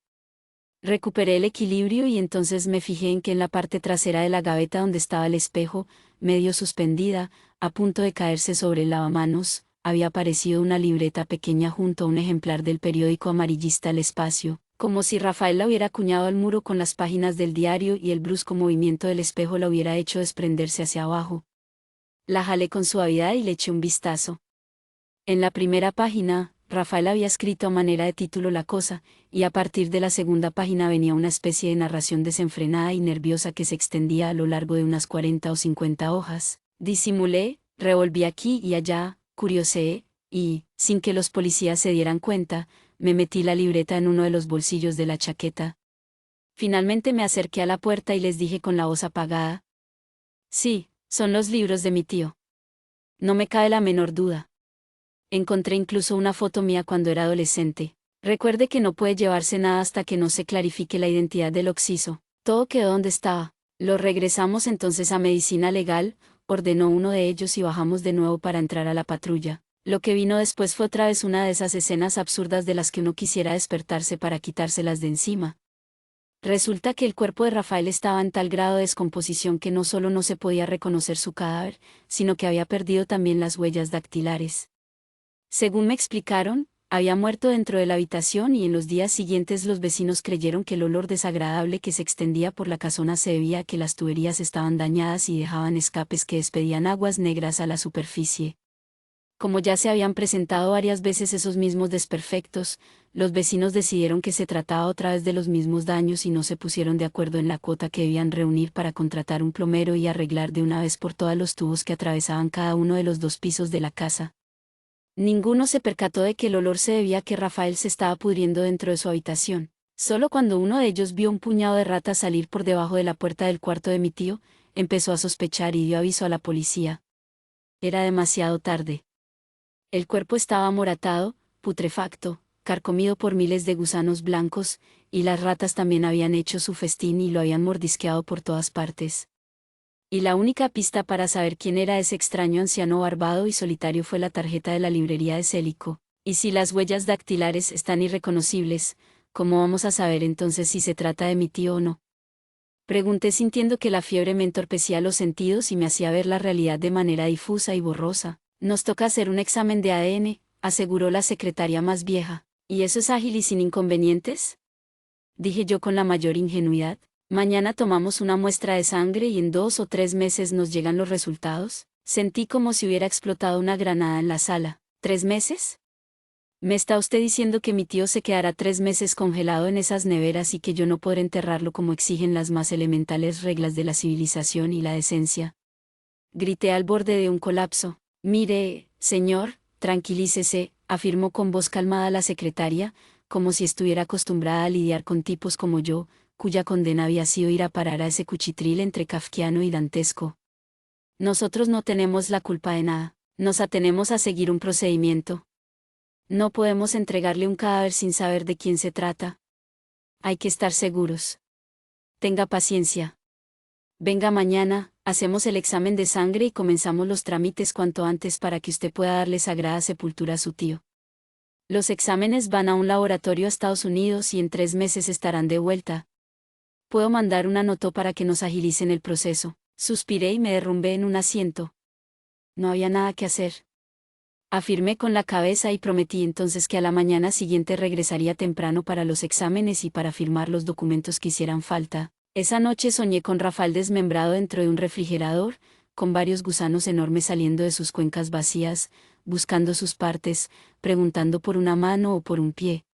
Recuperé el equilibrio y entonces me fijé en que en la parte trasera de la gaveta donde estaba el espejo, medio suspendida, a punto de caerse sobre el lavamanos, había aparecido una libreta pequeña junto a un ejemplar del periódico amarillista El Espacio, como si Rafael la hubiera acuñado al muro con las páginas del diario y el brusco movimiento del espejo la hubiera hecho desprenderse hacia abajo. La jalé con suavidad y le eché un vistazo. En la primera página, Rafael había escrito a manera de título la cosa, y a partir de la segunda página venía una especie de narración desenfrenada y nerviosa que se extendía a lo largo de unas 40 o 50 hojas. Disimulé, revolví aquí y allá, curioseé, y, sin que los policías se dieran cuenta, me metí la libreta en uno de los bolsillos de la chaqueta. Finalmente me acerqué a la puerta y les dije con la voz apagada: sí, son los libros de mi tío. No me cabe la menor duda. Encontré incluso una foto mía cuando era adolescente. Recuerde que no puede llevarse nada hasta que no se clarifique la identidad del occiso. Todo quedó donde estaba. Lo regresamos entonces a medicina legal, ordenó uno de ellos y bajamos de nuevo para entrar a la patrulla. Lo que vino después fue otra vez una de esas escenas absurdas de las que uno quisiera despertarse para quitárselas de encima. Resulta que el cuerpo de Rafael estaba en tal grado de descomposición que no solo no se podía reconocer su cadáver, sino que había perdido también las huellas dactilares. Según me explicaron, había muerto dentro de la habitación y en los días siguientes los vecinos creyeron que el olor desagradable que se extendía por la casona se debía a que las tuberías estaban dañadas y dejaban escapes que despedían aguas negras a la superficie. Como ya se habían presentado varias veces esos mismos desperfectos, los vecinos decidieron que se trataba otra vez de los mismos daños y no se pusieron de acuerdo en la cuota que debían reunir para contratar un plomero y arreglar de una vez por todas los tubos que atravesaban cada uno de los 2 pisos de la casa. Ninguno se percató de que el olor se debía a que Rafael se estaba pudriendo dentro de su habitación. Solo cuando uno de ellos vio un puñado de ratas salir por debajo de la puerta del cuarto de mi tío, empezó a sospechar y dio aviso a la policía. Era demasiado tarde. El cuerpo estaba amoratado, putrefacto, carcomido por miles de gusanos blancos, y las ratas también habían hecho su festín y lo habían mordisqueado por todas partes. Y la única pista para saber quién era ese extraño anciano barbado y solitario fue la tarjeta de la librería de Célico. Y si las huellas dactilares están irreconocibles, ¿cómo vamos a saber entonces si se trata de mi tío o no? Pregunté sintiendo que la fiebre me entorpecía los sentidos y me hacía ver la realidad de manera difusa y borrosa. Nos toca hacer un examen de ADN, aseguró la secretaria más vieja. ¿Y eso es ágil y sin inconvenientes? Dije yo con la mayor ingenuidad. Mañana tomamos una muestra de sangre y en 2 o 3 meses nos llegan los resultados. Sentí como si hubiera explotado una granada en la sala. ¿3 meses? ¿Me está usted diciendo que mi tío se quedará 3 meses congelado en esas neveras y que yo no podré enterrarlo como exigen las más elementales reglas de la civilización y la decencia? Grité al borde de un colapso. Mire, señor, tranquilícese, afirmó con voz calmada la secretaria, como si estuviera acostumbrada a lidiar con tipos como yo, cuya condena había sido ir a parar a ese cuchitril entre kafkiano y dantesco. Nosotros no tenemos la culpa de nada, nos atenemos a seguir un procedimiento. No podemos entregarle un cadáver sin saber de quién se trata. Hay que estar seguros. Tenga paciencia. Venga mañana, hacemos el examen de sangre y comenzamos los trámites cuanto antes para que usted pueda darle sagrada sepultura a su tío. Los exámenes van a un laboratorio a Estados Unidos y en 3 meses estarán de vuelta. Puedo mandar una nota para que nos agilicen el proceso. Suspiré y me derrumbé en un asiento. No había nada que hacer. Afirmé con la cabeza y prometí entonces que a la mañana siguiente regresaría temprano para los exámenes y para firmar los documentos que hicieran falta. Esa noche soñé con Rafael desmembrado dentro de un refrigerador, con varios gusanos enormes saliendo de sus cuencas vacías, buscando sus partes, preguntando por una mano o por un pie.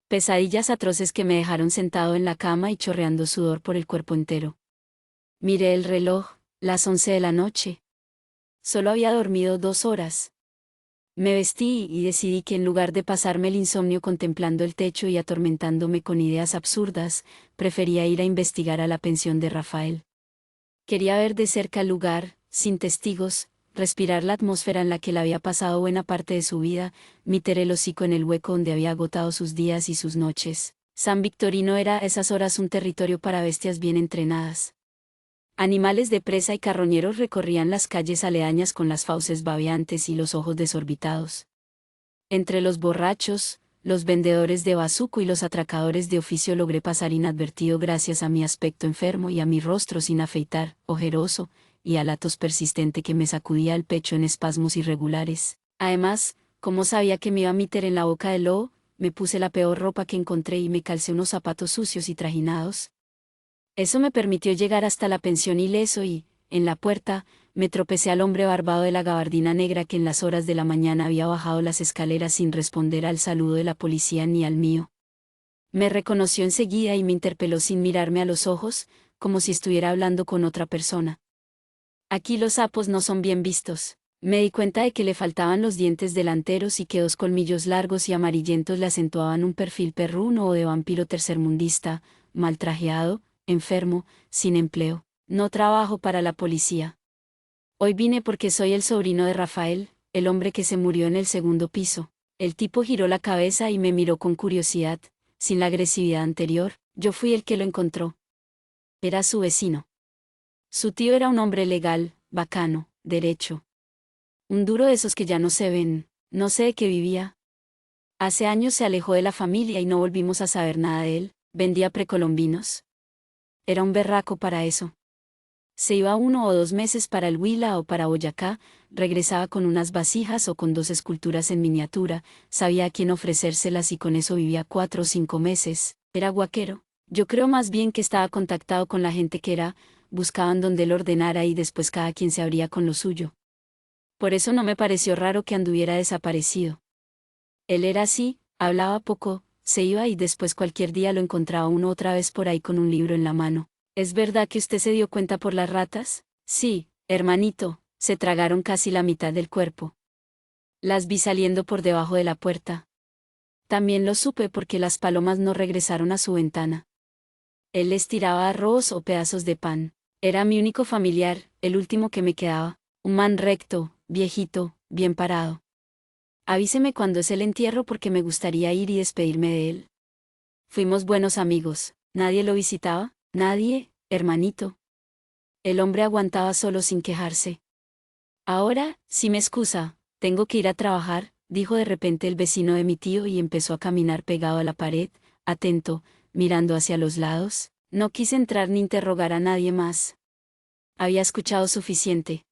Pesadillas atroces que me dejaron sentado en la cama y chorreando sudor por el cuerpo entero. Miré el reloj, las 11 de la noche. Solo había dormido 2 horas. Me vestí y decidí que en lugar de pasarme el insomnio contemplando el techo y atormentándome con ideas absurdas, prefería ir a investigar a la pensión de Rafael. Quería ver de cerca el lugar, sin testigos, respirar la atmósfera en la que él había pasado buena parte de su vida, meter el hocico en el hueco donde había agotado sus días y sus noches. San Victorino era a esas horas un territorio para bestias bien entrenadas. Animales de presa y carroñeros recorrían las calles aledañas con las fauces babeantes y los ojos desorbitados. Entre los borrachos, los vendedores de bazuco y los atracadores de oficio logré pasar inadvertido gracias a mi aspecto enfermo y a mi rostro sin afeitar, ojeroso, y a la tos persistente que me sacudía el pecho en espasmos irregulares. Además, como sabía que me iba a meter en la boca del lobo, me puse la peor ropa que encontré y me calcé unos zapatos sucios y trajinados. Eso me permitió llegar hasta la pensión ileso y, en la puerta, me tropecé al hombre barbado de la gabardina negra que en las horas de la mañana había bajado las escaleras sin responder al saludo de la policía ni al mío. Me reconoció enseguida y me interpeló sin mirarme a los ojos, como si estuviera hablando con otra persona. Aquí los sapos no son bien vistos. Me di cuenta de que le faltaban los dientes delanteros y que 2 colmillos largos y amarillentos le acentuaban un perfil perruno o de vampiro tercermundista, mal trajeado, enfermo, sin empleo. No trabajo para la policía. Hoy vine porque soy el sobrino de Rafael, el hombre que se murió en el 2.º piso. El tipo giró la cabeza y me miró con curiosidad, sin la agresividad anterior. Yo fui el que lo encontró. Era su vecino. Su tío era un hombre legal, bacano, derecho. Un duro de esos que ya no se ven, no sé de qué vivía. Hace años se alejó de la familia y no volvimos a saber nada de él. Vendía precolombinos. Era un berraco para eso. Se iba 1 o 2 meses para el Huila o para Boyacá, regresaba con unas vasijas o con 2 esculturas en miniatura, sabía a quién ofrecérselas y con eso vivía 4 o 5 meses. Era guaquero. Yo creo más bien que estaba contactado con la gente que era, buscaban donde él ordenara y después cada quien se abría con lo suyo. Por eso no me pareció raro que anduviera desaparecido. Él era así, hablaba poco, se iba y después cualquier día lo encontraba uno otra vez por ahí con un libro en la mano. ¿Es verdad que usted se dio cuenta por las ratas? Sí, hermanito, se tragaron casi la mitad del cuerpo. Las vi saliendo por debajo de la puerta. También lo supe porque las palomas no regresaron a su ventana. Él les tiraba arroz o pedazos de pan. Era mi único familiar, el último que me quedaba, un man recto, viejito, bien parado. Avíseme cuando es el entierro porque me gustaría ir y despedirme de él. Fuimos buenos amigos. ¿Nadie lo visitaba? Nadie, hermanito. El hombre aguantaba solo sin quejarse. Ahora, si me excusa, tengo que ir a trabajar, dijo de repente el vecino de mi tío y empezó a caminar pegado a la pared, atento, mirando hacia los lados. No quise entrar ni interrogar a nadie más. Había escuchado suficiente.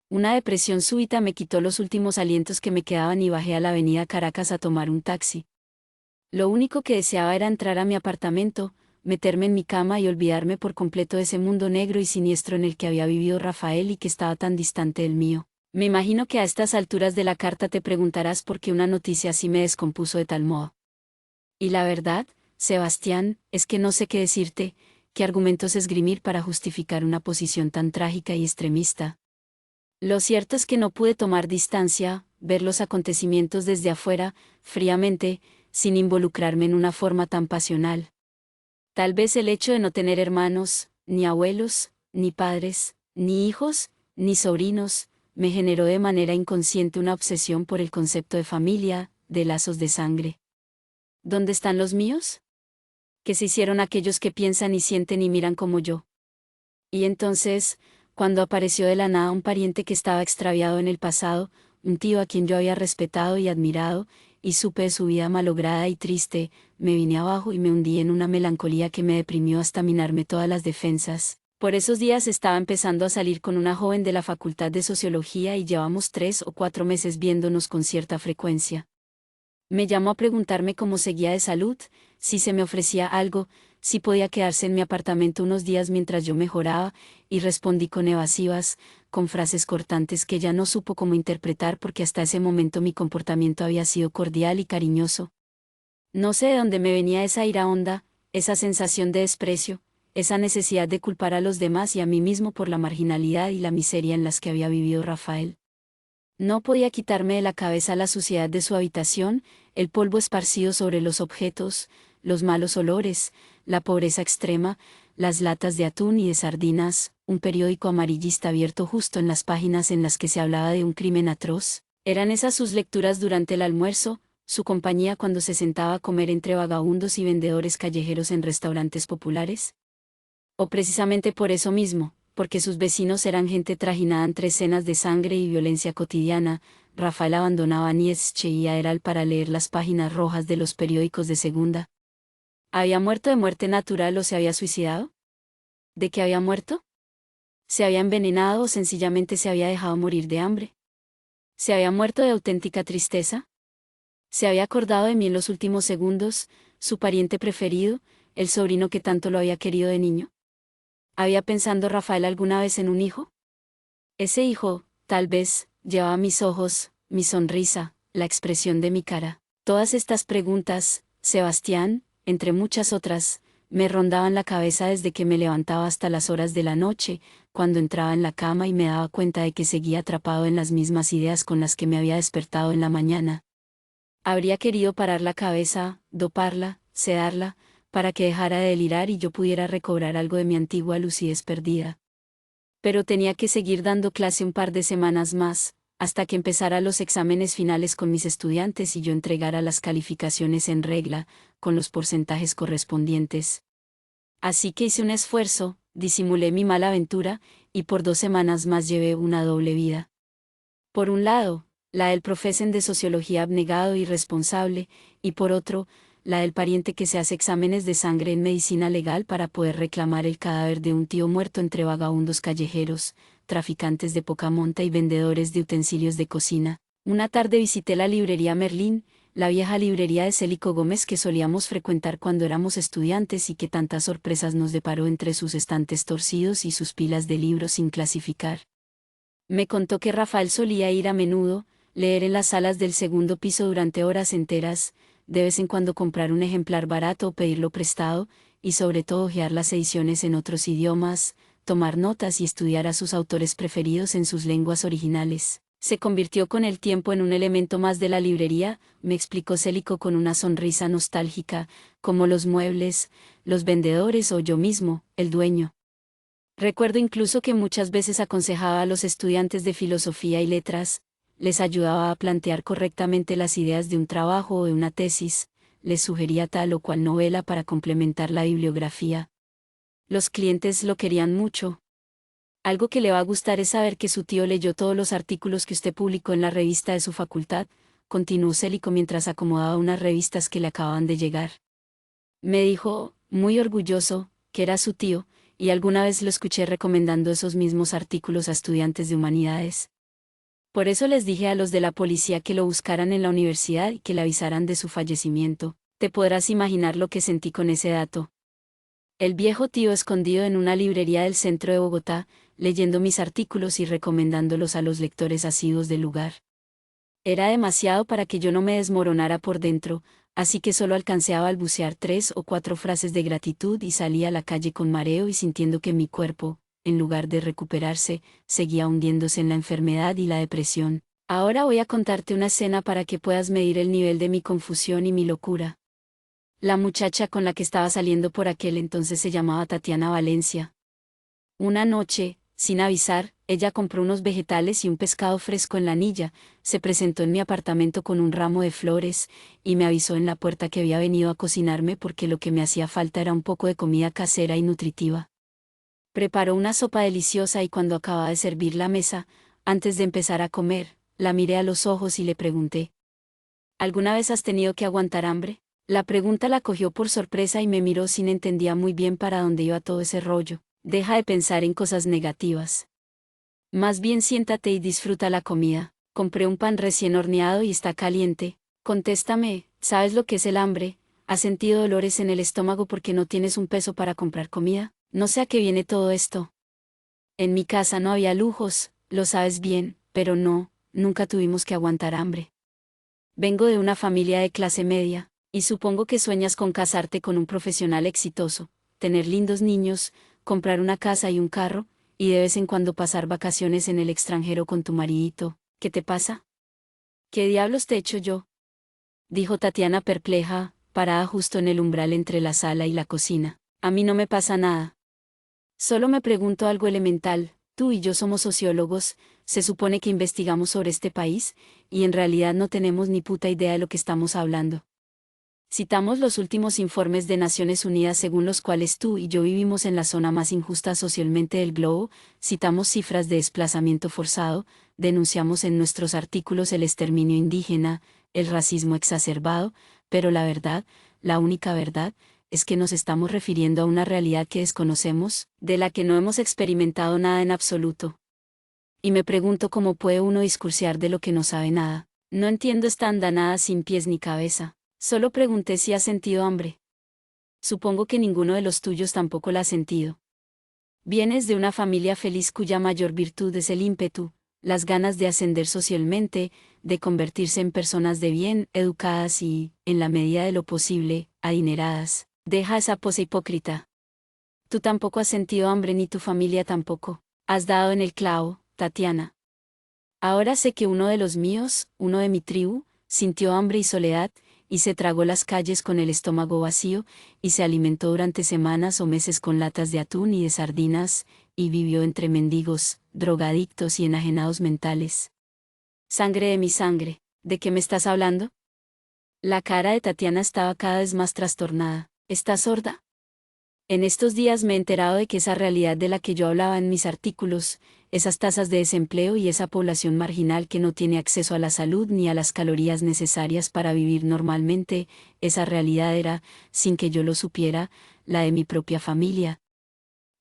Una depresión súbita me quitó los últimos alientos que me quedaban y bajé a la avenida Caracas a tomar un taxi. Lo único que deseaba era entrar a mi apartamento, meterme en mi cama y olvidarme por completo de ese mundo negro y siniestro en el que había vivido Rafael y que estaba tan distante del mío. Me imagino que a estas alturas de la carta te preguntarás por qué una noticia así me descompuso de tal modo. Y la verdad, Sebastián, es que no sé qué decirte, qué argumentos esgrimir para justificar una posición tan trágica y extremista. Lo cierto es que no pude tomar distancia, ver los acontecimientos desde afuera, fríamente, sin involucrarme en una forma tan pasional. Tal vez el hecho de no tener hermanos, ni abuelos, ni padres, ni hijos, ni sobrinos, me generó de manera inconsciente una obsesión por el concepto de familia, de lazos de sangre. ¿Dónde están los míos? ¿Qué se hicieron aquellos que piensan y sienten y miran como yo? Y entonces, cuando apareció de la nada un pariente que estaba extraviado en el pasado, un tío a quien yo había respetado y admirado, y supe de su vida malograda y triste, me vine abajo y me hundí en una melancolía que me deprimió hasta minarme todas las defensas. Por esos días estaba empezando a salir con una joven de la Facultad de Sociología y llevamos 3 o 4 meses viéndonos con cierta frecuencia. Me llamó a preguntarme cómo seguía de salud, si se me ofrecía algo, si podía quedarse en mi apartamento unos días mientras yo mejoraba, y respondí con evasivas, con frases cortantes que ya no supo cómo interpretar porque hasta ese momento mi comportamiento había sido cordial y cariñoso. No sé de dónde me venía esa ira honda, esa sensación de desprecio, esa necesidad de culpar a los demás y a mí mismo por la marginalidad y la miseria en las que había vivido Rafael. No podía quitarme de la cabeza la suciedad de su habitación, el polvo esparcido sobre los objetos, los malos olores, la pobreza extrema, las latas de atún y de sardinas, un periódico amarillista abierto justo en las páginas en las que se hablaba de un crimen atroz. ¿Eran esas sus lecturas durante el almuerzo, su compañía cuando se sentaba a comer entre vagabundos y vendedores callejeros en restaurantes populares? ¿O precisamente por eso mismo, porque sus vecinos eran gente trajinada entre escenas de sangre y violencia cotidiana, Rafael abandonaba Nietzsche y a Herald para leer las páginas rojas de los periódicos de segunda? ¿Había muerto de muerte natural o se había suicidado? ¿De qué había muerto? ¿Se había envenenado o sencillamente se había dejado morir de hambre? ¿Se había muerto de auténtica tristeza? ¿Se había acordado de mí en los últimos segundos, su pariente preferido, el sobrino que tanto lo había querido de niño? ¿Había pensado Rafael alguna vez en un hijo? Ese hijo, tal vez, llevaba mis ojos, mi sonrisa, la expresión de mi cara. Todas estas preguntas, Sebastián, entre muchas otras, me rondaban la cabeza desde que me levantaba hasta las horas de la noche, cuando entraba en la cama y me daba cuenta de que seguía atrapado en las mismas ideas con las que me había despertado en la mañana. Habría querido parar la cabeza, doparla, sedarla, para que dejara de delirar y yo pudiera recobrar algo de mi antigua lucidez perdida. Pero tenía que seguir dando clase un par de semanas más, hasta que empezara los exámenes finales con mis estudiantes y yo entregara las calificaciones en regla, con los porcentajes correspondientes. Así que hice un esfuerzo, disimulé mi mala aventura, y por 2 semanas más llevé una doble vida. Por un lado, la del profesen de sociología abnegado y responsable, y por otro, la del pariente que se hace exámenes de sangre en medicina legal para poder reclamar el cadáver de un tío muerto entre vagabundos callejeros, traficantes de poca monta y vendedores de utensilios de cocina. Una tarde visité la librería Merlín, la vieja librería de Célico Gómez que solíamos frecuentar cuando éramos estudiantes y que tantas sorpresas nos deparó entre sus estantes torcidos y sus pilas de libros sin clasificar. Me contó que Rafael solía ir a menudo, leer en las salas del segundo piso durante horas enteras, de vez en cuando comprar un ejemplar barato o pedirlo prestado, y sobre todo hojear las ediciones en otros idiomas, tomar notas y estudiar a sus autores preferidos en sus lenguas originales. Se convirtió con el tiempo en un elemento más de la librería, me explicó Célico con una sonrisa nostálgica, como los muebles, los vendedores o yo mismo, el dueño. Recuerdo incluso que muchas veces aconsejaba a los estudiantes de filosofía y letras, les ayudaba a plantear correctamente las ideas de un trabajo o de una tesis, les sugería tal o cual novela para complementar la bibliografía. Los clientes lo querían mucho. Algo que le va a gustar es saber que su tío leyó todos los artículos que usted publicó en la revista de su facultad, continuó Célico mientras acomodaba unas revistas que le acababan de llegar. Me dijo, muy orgulloso, que era su tío, y alguna vez lo escuché recomendando esos mismos artículos a estudiantes de humanidades. Por eso les dije a los de la policía que lo buscaran en la universidad y que le avisaran de su fallecimiento. Te podrás imaginar lo que sentí con ese dato. El viejo tío escondido en una librería del centro de Bogotá, leyendo mis artículos y recomendándolos a los lectores asiduos del lugar. Era demasiado para que yo no me desmoronara por dentro, así que solo alcancé a balbucear 3 o 4 frases de gratitud y salí a la calle con mareo y sintiendo que mi cuerpo, en lugar de recuperarse, seguía hundiéndose en la enfermedad y la depresión. Ahora voy a contarte una escena para que puedas medir el nivel de mi confusión y mi locura. La muchacha con la que estaba saliendo por aquel entonces se llamaba Tatiana Valencia. Una noche, sin avisar, ella compró unos vegetales y un pescado fresco en la anilla, se presentó en mi apartamento con un ramo de flores, y me avisó en la puerta que había venido a cocinarme porque lo que me hacía falta era un poco de comida casera y nutritiva. Preparó una sopa deliciosa y cuando acababa de servir la mesa, antes de empezar a comer, la miré a los ojos y le pregunté: ¿alguna vez has tenido que aguantar hambre? La pregunta la cogió por sorpresa y me miró sin entendía muy bien para dónde iba todo ese rollo. Deja de pensar en cosas negativas. Más bien siéntate y disfruta la comida. Compré un pan recién horneado y está caliente. Contéstame, ¿sabes lo que es el hambre? ¿Has sentido dolores en el estómago porque no tienes un peso para comprar comida? No sé a qué viene todo esto. En mi casa no había lujos, lo sabes bien, pero no, nunca tuvimos que aguantar hambre. Vengo de una familia de clase media, y supongo que sueñas con casarte con un profesional exitoso, tener lindos niños, comprar una casa y un carro, y de vez en cuando pasar vacaciones en el extranjero con tu maridito. ¿Qué te pasa? ¿Qué diablos te he hecho yo? Dijo Tatiana perpleja, parada justo en el umbral entre la sala y la cocina. A mí no me pasa nada. Solo me pregunto algo elemental. Tú y yo somos sociólogos, se supone que investigamos sobre este país, y en realidad no tenemos ni puta idea de lo que estamos hablando. Citamos los últimos informes de Naciones Unidas según los cuales tú y yo vivimos en la zona más injusta socialmente del globo, citamos cifras de desplazamiento forzado, denunciamos en nuestros artículos el exterminio indígena, el racismo exacerbado, pero la verdad, la única verdad, es que nos estamos refiriendo a una realidad que desconocemos, de la que no hemos experimentado nada en absoluto. Y me pregunto cómo puede uno discursiar de lo que no sabe nada. No entiendo esta andanada sin pies ni cabeza. Solo pregunté si has sentido hambre. Supongo que ninguno de los tuyos tampoco la ha sentido. Vienes de una familia feliz cuya mayor virtud es el ímpetu, las ganas de ascender socialmente, de convertirse en personas de bien, educadas y, en la medida de lo posible, adineradas. Deja esa pose hipócrita. Tú tampoco has sentido hambre ni tu familia tampoco. Has dado en el clavo, Tatiana. Ahora sé que uno de los míos, uno de mi tribu, sintió hambre y soledad, y se tragó las calles con el estómago vacío, y se alimentó durante semanas o meses con latas de atún y de sardinas, y vivió entre mendigos, drogadictos y enajenados mentales. Sangre de mi sangre, ¿de qué me estás hablando? La cara de Tatiana estaba cada vez más trastornada. ¿Estás sorda? En estos días me he enterado de que esa realidad de la que yo hablaba en mis artículos, esas tasas de desempleo y esa población marginal que no tiene acceso a la salud ni a las calorías necesarias para vivir normalmente, esa realidad era, sin que yo lo supiera, la de mi propia familia.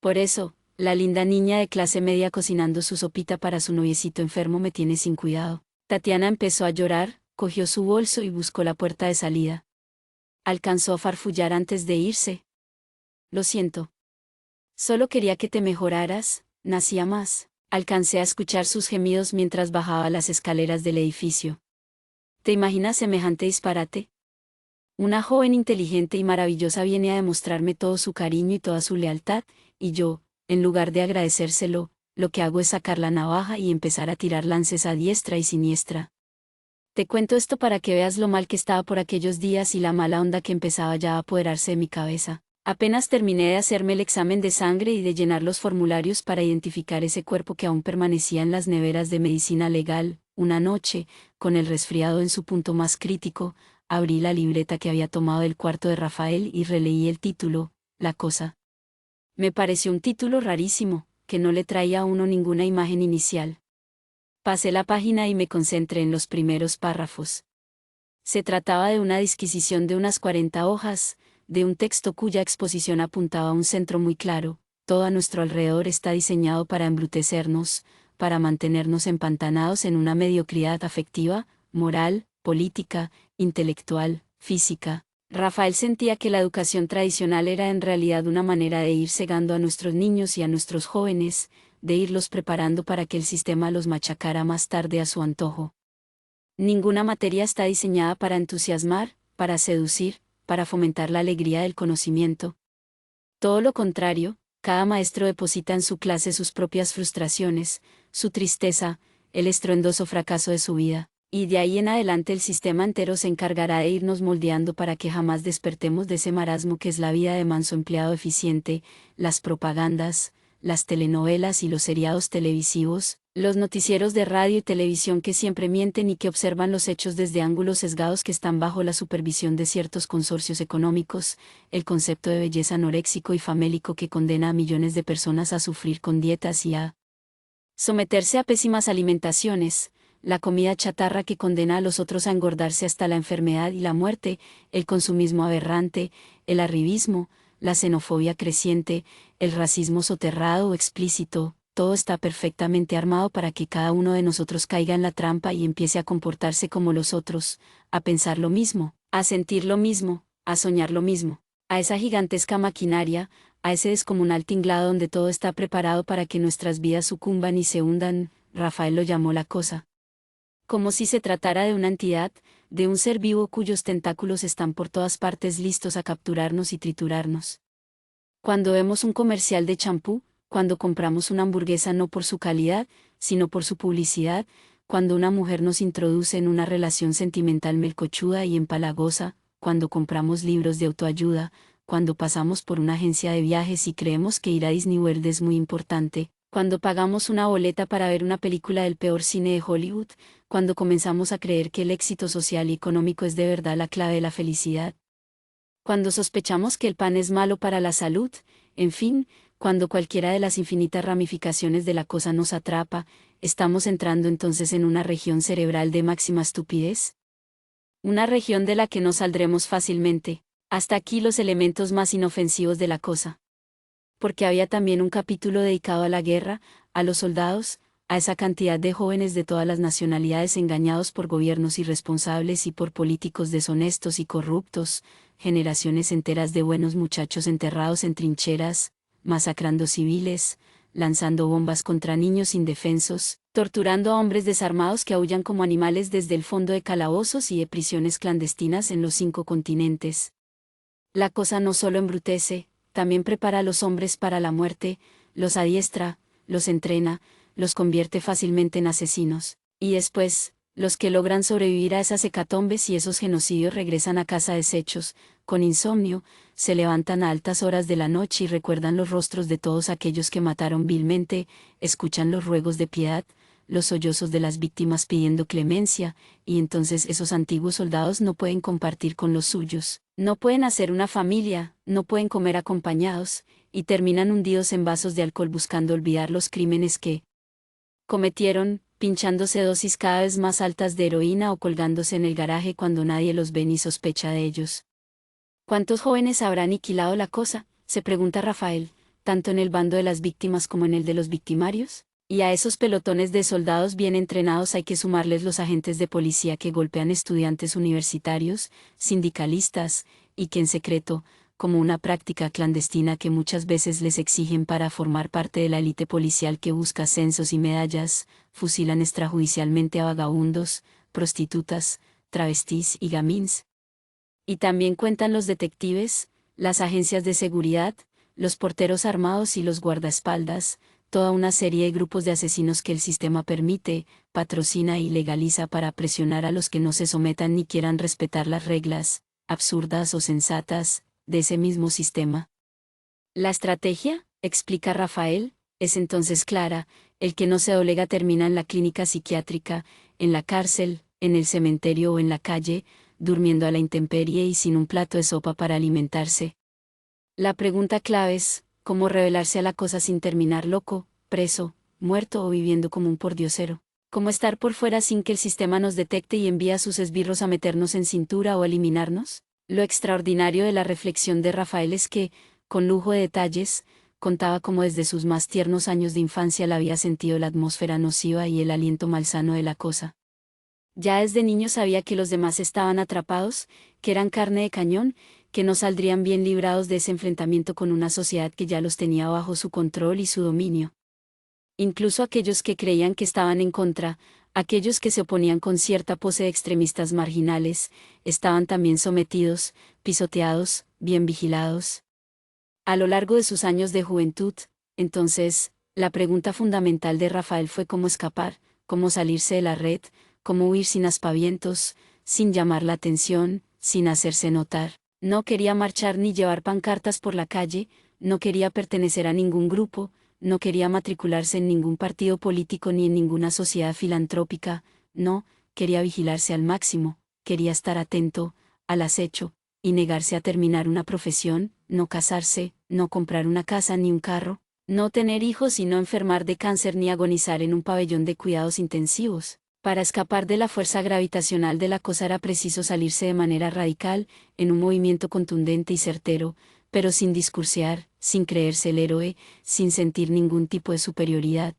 Por eso, la linda niña de clase media cocinando su sopita para su noviecito enfermo me tiene sin cuidado. Tatiana empezó a llorar, cogió su bolso y buscó la puerta de salida. Alcanzó a farfullar antes de irse. Lo siento. Solo quería que te mejoraras, nacía más. Alcancé a escuchar sus gemidos mientras bajaba las escaleras del edificio. ¿Te imaginas semejante disparate? Una joven inteligente y maravillosa viene a demostrarme todo su cariño y toda su lealtad, y yo, en lugar de agradecérselo, lo que hago es sacar la navaja y empezar a tirar lances a diestra y siniestra. Te cuento esto para que veas lo mal que estaba por aquellos días y la mala onda que empezaba ya a apoderarse de mi cabeza. Apenas terminé de hacerme el examen de sangre y de llenar los formularios para identificar ese cuerpo que aún permanecía en las neveras de medicina legal, una noche, con el resfriado en su punto más crítico, abrí la libreta que había tomado del cuarto de Rafael y releí el título, La cosa. Me pareció un título rarísimo, que no le traía a uno ninguna imagen inicial. Pasé la página y me concentré en los primeros párrafos. Se trataba de una disquisición de unas 40 hojas, de un texto cuya exposición apuntaba a un centro muy claro. Todo a nuestro alrededor está diseñado para embrutecernos, para mantenernos empantanados en una mediocridad afectiva, moral, política, intelectual, física. Rafael sentía que la educación tradicional era en realidad una manera de ir cegando a nuestros niños y a nuestros jóvenes, de irlos preparando para que el sistema los machacara más tarde a su antojo. Ninguna materia está diseñada para entusiasmar, para seducir, para fomentar la alegría del conocimiento. Todo lo contrario, cada maestro deposita en su clase sus propias frustraciones, su tristeza, el estruendoso fracaso de su vida, y de ahí en adelante el sistema entero se encargará de irnos moldeando para que jamás despertemos de ese marasmo que es la vida de manso empleado eficiente, las propagandas, las telenovelas y los seriados televisivos, los noticieros de radio y televisión que siempre mienten y que observan los hechos desde ángulos sesgados que están bajo la supervisión de ciertos consorcios económicos, el concepto de belleza anoréxico y famélico que condena a millones de personas a sufrir con dietas y a someterse a pésimas alimentaciones, la comida chatarra que condena a los otros a engordarse hasta la enfermedad y la muerte, el consumismo aberrante, el arribismo, la xenofobia creciente, el racismo soterrado o explícito, todo está perfectamente armado para que cada uno de nosotros caiga en la trampa y empiece a comportarse como los otros, a pensar lo mismo, a sentir lo mismo, a soñar lo mismo, a esa gigantesca maquinaria, a ese descomunal tinglado donde todo está preparado para que nuestras vidas sucumban y se hundan. Rafael lo llamó la cosa. Como si se tratara de una entidad, de un ser vivo cuyos tentáculos están por todas partes listos a capturarnos y triturarnos. Cuando vemos un comercial de champú, cuando compramos una hamburguesa no por su calidad, sino por su publicidad, cuando una mujer nos introduce en una relación sentimental melcochuda y empalagosa, cuando compramos libros de autoayuda, cuando pasamos por una agencia de viajes y creemos que ir a Disney World es muy importante, cuando pagamos una boleta para ver una película del peor cine de Hollywood, cuando comenzamos a creer que el éxito social y económico es de verdad la clave de la felicidad. Cuando sospechamos que el pan es malo para la salud, en fin, cuando cualquiera de las infinitas ramificaciones de la cosa nos atrapa, ¿estamos entrando entonces en una región cerebral de máxima estupidez? Una región de la que no saldremos fácilmente. Hasta aquí los elementos más inofensivos de la cosa. Porque había también un capítulo dedicado a la guerra, a los soldados, a esa cantidad de jóvenes de todas las nacionalidades engañados por gobiernos irresponsables y por políticos deshonestos y corruptos, generaciones enteras de buenos muchachos enterrados en trincheras, masacrando civiles, lanzando bombas contra niños indefensos, torturando a hombres desarmados que aúllan como animales desde el fondo de calabozos y de prisiones clandestinas en los 5 continentes. La cosa no solo embrutece, también prepara a los hombres para la muerte, los adiestra, los entrena, los convierte fácilmente en asesinos, y después, los que logran sobrevivir a esas hecatombes y esos genocidios regresan a casa deshechos, con insomnio, se levantan a altas horas de la noche y recuerdan los rostros de todos aquellos que mataron vilmente, escuchan los ruegos de piedad, los sollozos de las víctimas pidiendo clemencia, y entonces esos antiguos soldados no pueden compartir con los suyos, no pueden hacer una familia, no pueden comer acompañados, y terminan hundidos en vasos de alcohol buscando olvidar los crímenes que cometieron, pinchándose dosis cada vez más altas de heroína o colgándose en el garaje cuando nadie los ve ni sospecha de ellos. ¿Cuántos jóvenes habrá aniquilado la cosa?, se pregunta Rafael, tanto en el bando de las víctimas como en el de los victimarios. Y a esos pelotones de soldados bien entrenados hay que sumarles los agentes de policía que golpean estudiantes universitarios, sindicalistas, y que en secreto, como una práctica clandestina que muchas veces les exigen para formar parte de la élite policial que busca ascensos y medallas, fusilan extrajudicialmente a vagabundos, prostitutas, travestis y gamins. Y también cuentan los detectives, las agencias de seguridad, los porteros armados y los guardaespaldas, toda una serie de grupos de asesinos que el sistema permite, patrocina y legaliza para presionar a los que no se sometan ni quieran respetar las reglas, absurdas o sensatas, de ese mismo sistema. La estrategia, explica Rafael, es entonces clara: el que no se doblega termina en la clínica psiquiátrica, en la cárcel, en el cementerio o en la calle, durmiendo a la intemperie y sin un plato de sopa para alimentarse. La pregunta clave es: ¿cómo rebelarse a la cosa sin terminar loco, preso, muerto o viviendo como un pordiosero? ¿Cómo estar por fuera sin que el sistema nos detecte y envíe a sus esbirros a meternos en cintura o eliminarnos? Lo extraordinario de la reflexión de Rafael es que, con lujo de detalles, contaba cómo desde sus más tiernos años de infancia la había sentido la atmósfera nociva y el aliento malsano de la cosa. Ya desde niño sabía que los demás estaban atrapados, que eran carne de cañón, que no saldrían bien librados de ese enfrentamiento con una sociedad que ya los tenía bajo su control y su dominio. Incluso aquellos que creían que estaban en contra, aquellos que se oponían con cierta pose de extremistas marginales, estaban también sometidos, pisoteados, bien vigilados. A lo largo de sus años de juventud, entonces, la pregunta fundamental de Rafael fue cómo escapar, cómo salirse de la red, cómo huir sin aspavientos, sin llamar la atención, sin hacerse notar. No quería marchar ni llevar pancartas por la calle, no quería pertenecer a ningún grupo, no quería matricularse en ningún partido político ni en ninguna sociedad filantrópica, no, quería vigilarse al máximo, quería estar atento, al acecho, y negarse a terminar una profesión, no casarse, no comprar una casa ni un carro, no tener hijos y no enfermar de cáncer ni agonizar en un pabellón de cuidados intensivos. Para escapar de la fuerza gravitacional de la cosa era preciso salirse de manera radical, en un movimiento contundente y certero, pero sin discursear, sin creerse el héroe, sin sentir ningún tipo de superioridad.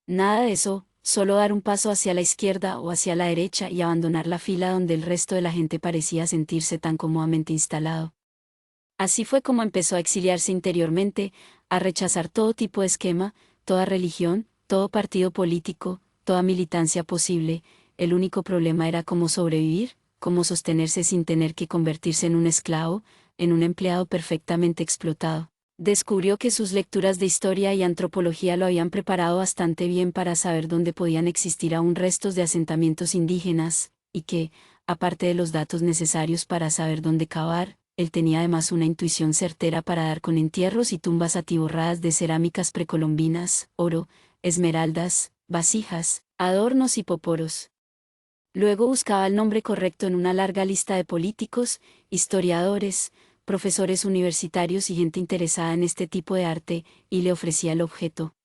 Nada de eso, solo dar un paso hacia la izquierda o hacia la derecha y abandonar la fila donde el resto de la gente parecía sentirse tan cómodamente instalado. Así fue como empezó a exiliarse interiormente, a rechazar todo tipo de esquema, toda religión, todo partido político, toda militancia posible. El único problema era cómo sobrevivir, cómo sostenerse sin tener que convertirse en un esclavo, en un empleado perfectamente explotado. Descubrió que sus lecturas de historia y antropología lo habían preparado bastante bien para saber dónde podían existir aún restos de asentamientos indígenas, y que, aparte de los datos necesarios para saber dónde cavar, él tenía además una intuición certera para dar con entierros y tumbas atiborradas de cerámicas precolombinas, oro, esmeraldas, vasijas, adornos y poporos. Luego buscaba el nombre correcto en una larga lista de políticos, historiadores, profesores universitarios y gente interesada en este tipo de arte, y le ofrecía el objeto.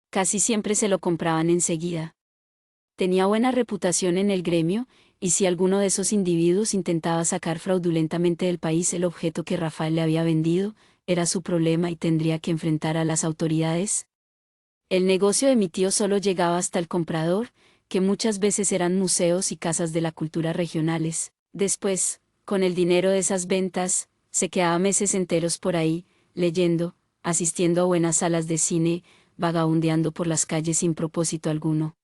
Casi siempre se lo compraban enseguida. Tenía buena reputación en el gremio, y si alguno de esos individuos intentaba sacar fraudulentamente del país el objeto que Rafael le había vendido, era su problema y tendría que enfrentar a las autoridades. El negocio de mi tío solo llegaba hasta el comprador, que muchas veces eran museos y casas de la cultura regionales. Después, con el dinero de esas ventas, se quedaba meses enteros por ahí, leyendo, asistiendo a buenas salas de cine, vagabundeando por las calles sin propósito alguno.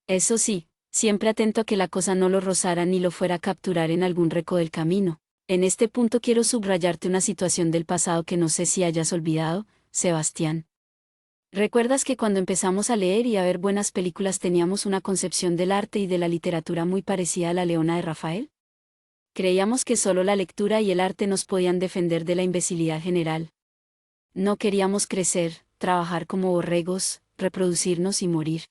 Eso sí, siempre atento a que la cosa no lo rozara ni lo fuera a capturar en algún recodo del camino. En este punto quiero subrayarte una situación del pasado que no sé si hayas olvidado, Sebastián. ¿Recuerdas que cuando empezamos a leer y a ver buenas películas teníamos una concepción del arte y de la literatura muy parecida a la Leona de Rafael? Creíamos que solo la lectura y el arte nos podían defender de la imbecilidad general. No queríamos crecer, trabajar como borregos, reproducirnos y morir.